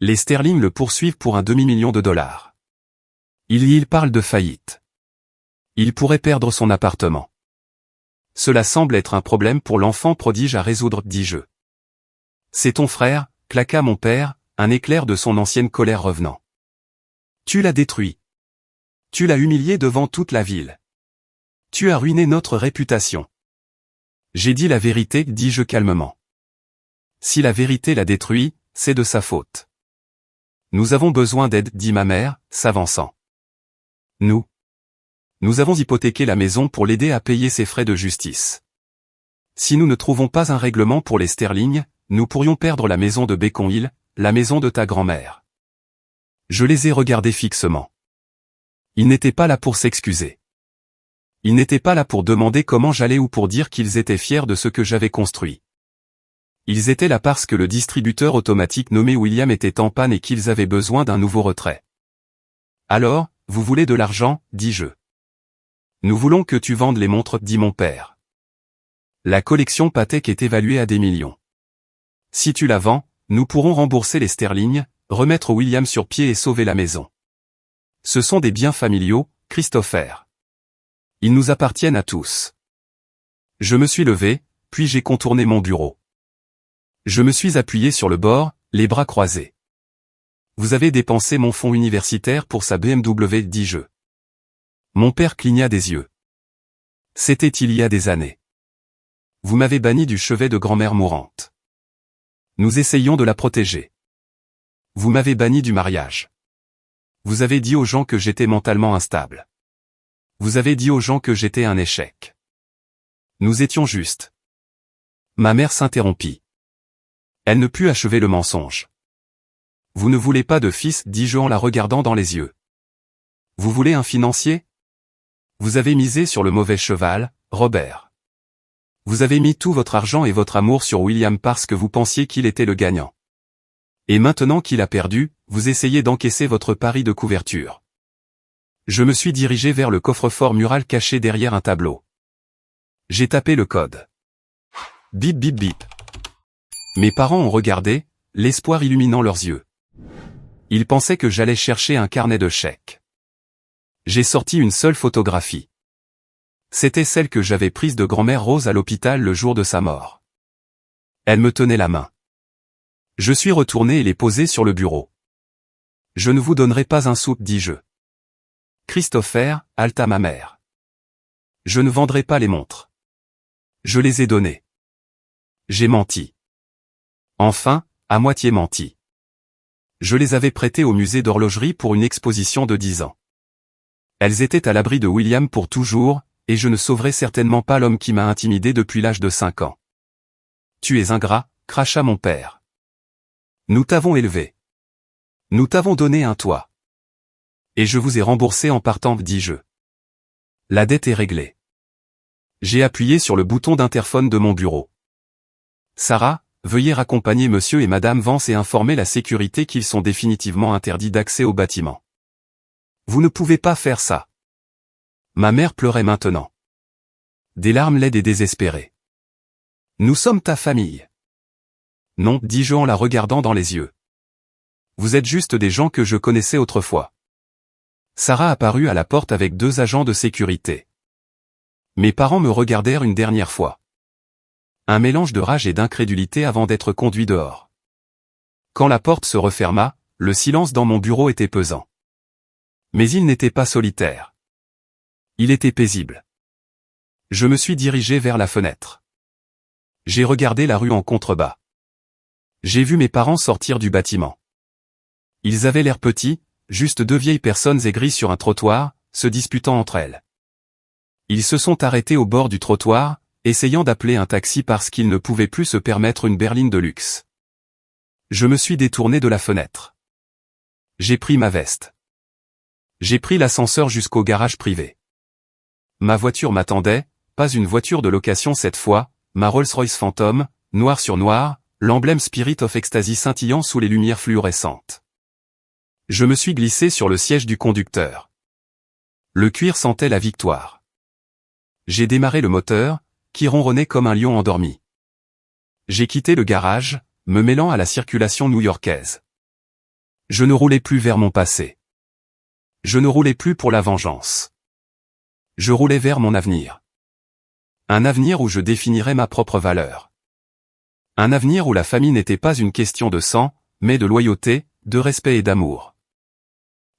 Les Sterling le poursuivent pour un demi-million de dollars. Il parle de faillite. Il pourrait perdre son appartement. Cela semble être un problème pour l'enfant prodige à résoudre, dis-je. C'est ton frère, claqua mon père, un éclair de son ancienne colère revenant. Tu l'as détruit. Tu l'as humilié devant toute la ville. Tu as ruiné notre réputation. J'ai dit la vérité, dis-je calmement. Si la vérité l'a détruit, c'est de sa faute. Nous avons besoin d'aide, dit ma mère, s'avançant. Nous avons hypothéqué la maison pour l'aider à payer ses frais de justice. Si nous ne trouvons pas un règlement pour les Sterling, nous pourrions perdre la maison de Beacon Hill, la maison de ta grand-mère. Je les ai regardés fixement. Ils n'étaient pas là pour s'excuser. Ils n'étaient pas là pour demander comment j'allais ou pour dire qu'ils étaient fiers de ce que j'avais construit. Ils étaient là parce que le distributeur automatique nommé William était en panne et qu'ils avaient besoin d'un nouveau retrait. Alors, vous voulez de l'argent, dis-je. Nous voulons que tu vendes les montres, dit mon père. La collection Patek est évaluée à des millions. Si tu la vends, nous pourrons rembourser les Sterling, remettre William sur pied et sauver la maison. Ce sont des biens familiaux, Christopher. Ils nous appartiennent à tous. Je me suis levé, puis j'ai contourné mon bureau. Je me suis appuyé sur le bord, les bras croisés. Vous avez dépensé mon fonds universitaire pour sa BMW, dis-je. Mon père cligna des yeux. C'était il y a des années. Vous m'avez banni du chevet de grand-mère mourante. Nous essayons de la protéger. Vous m'avez banni du mariage. Vous avez dit aux gens que j'étais mentalement instable. Vous avez dit aux gens que j'étais un échec. Nous étions justes. Ma mère s'interrompit. Elle ne put achever le mensonge. Vous ne voulez pas de fils, dis-je en la regardant dans les yeux. Vous voulez un financier? Vous avez misé sur le mauvais cheval, Robert. Vous avez mis tout votre argent et votre amour sur William parce que vous pensiez qu'il était le gagnant. Et maintenant qu'il a perdu, vous essayez d'encaisser votre pari de couverture. Je me suis dirigé vers le coffre-fort mural caché derrière un tableau. J'ai tapé le code. Bip bip bip. Mes parents ont regardé, l'espoir illuminant leurs yeux. Ils pensaient que j'allais chercher un carnet de chèques. J'ai sorti une seule photographie. C'était celle que j'avais prise de grand-mère Rose à l'hôpital le jour de sa mort. Elle me tenait la main. Je suis retourné et l'ai posée sur le bureau. Je ne vous donnerai pas un sou, dis-je. Christopher, haleta ma mère. Je ne vendrai pas les montres. Je les ai données. J'ai menti. Enfin, à moitié menti. Je les avais prêtées au musée d'horlogerie pour une exposition de 10 ans. Elles étaient à l'abri de William pour toujours, et je ne sauverai certainement pas l'homme qui m'a intimidé depuis l'âge de 5 ans. Tu es ingrat, cracha mon père. Nous t'avons élevé. Nous t'avons donné un toit. Et je vous ai remboursé en partant, dis-je. La dette est réglée. J'ai appuyé sur le bouton d'interphone de mon bureau. Sarah, veuillez raccompagner monsieur et madame Vance et informer la sécurité qu'ils sont définitivement interdits d'accès au bâtiment. Vous ne pouvez pas faire ça. Ma mère pleurait maintenant. Des larmes laides et désespérées. Nous sommes ta famille. Non, dis-je en la regardant dans les yeux. Vous êtes juste des gens que je connaissais autrefois. Sarah apparut à la porte avec 2 agents de sécurité. Mes parents me regardèrent une dernière fois. Un mélange de rage et d'incrédulité avant d'être conduits dehors. Quand la porte se referma, le silence dans mon bureau était pesant. Mais il n'était pas solitaire. Il était paisible. Je me suis dirigé vers la fenêtre. J'ai regardé la rue en contrebas. J'ai vu mes parents sortir du bâtiment. Ils avaient l'air petits, juste 2 vieilles personnes aigries sur un trottoir, se disputant entre elles. Ils se sont arrêtés au bord du trottoir, essayant d'appeler un taxi parce qu'ils ne pouvaient plus se permettre une berline de luxe. Je me suis détourné de la fenêtre. J'ai pris ma veste. J'ai pris l'ascenseur jusqu'au garage privé. Ma voiture m'attendait, pas une voiture de location cette fois, ma Rolls-Royce Phantom, noir sur noir, l'emblème Spirit of Ecstasy scintillant sous les lumières fluorescentes. Je me suis glissé sur le siège du conducteur. Le cuir sentait la victoire. J'ai démarré le moteur, qui ronronnait comme un lion endormi. J'ai quitté le garage, me mêlant à la circulation new-yorkaise. Je ne roulais plus vers mon passé. Je ne roulais plus pour la vengeance. Je roulais vers mon avenir. Un avenir où je définirais ma propre valeur. Un avenir où la famille n'était pas une question de sang, mais de loyauté, de respect et d'amour.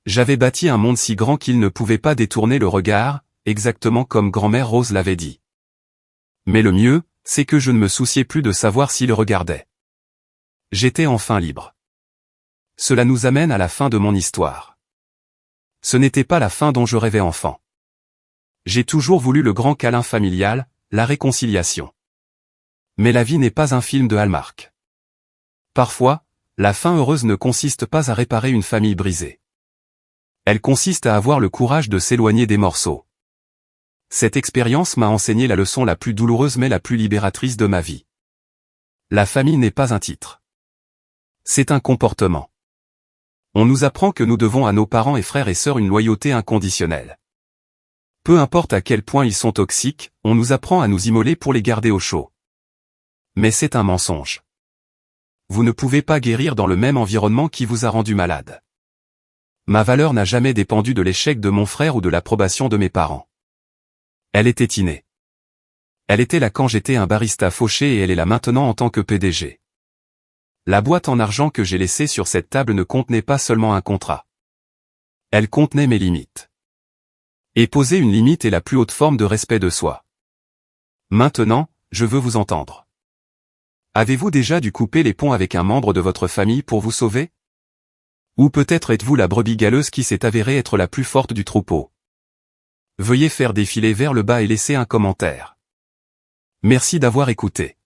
J'avais bâti un monde si grand qu'il ne pouvait pas détourner le regard, exactement comme grand-mère Rose l'avait dit. Mais le mieux, c'est que je ne me souciais plus de savoir s'il regardait. J'étais enfin libre. Cela nous amène à la fin de mon histoire. Ce n'était pas la fin dont je rêvais enfant. J'ai toujours voulu le grand câlin familial, la réconciliation. Mais la vie n'est pas un film de Hallmark. Parfois, la fin heureuse ne consiste pas à réparer une famille brisée. Elle consiste à avoir le courage de s'éloigner des morceaux. Cette expérience m'a enseigné la leçon la plus douloureuse mais la plus libératrice de ma vie. La famille n'est pas un titre. C'est un comportement. On nous apprend que nous devons à nos parents et frères et sœurs une loyauté inconditionnelle. Peu importe à quel point ils sont toxiques, on nous apprend à nous immoler pour les garder au chaud. Mais c'est un mensonge. Vous ne pouvez pas guérir dans le même environnement qui vous a rendu malade. Ma valeur n'a jamais dépendu de l'échec de mon frère ou de l'approbation de mes parents. Elle était innée. Elle était là quand j'étais un barista fauché et elle est là maintenant en tant que PDG. La boîte en argent que j'ai laissée sur cette table ne contenait pas seulement un contrat. Elle contenait mes limites. Et poser une limite est la plus haute forme de respect de soi. Maintenant, je veux vous entendre. Avez-vous déjà dû couper les ponts avec un membre de votre famille pour vous sauver? Ou peut-être êtes-vous la brebis galeuse qui s'est avérée être la plus forte du troupeau? Veuillez faire défiler vers le bas et laisser un commentaire. Merci d'avoir écouté.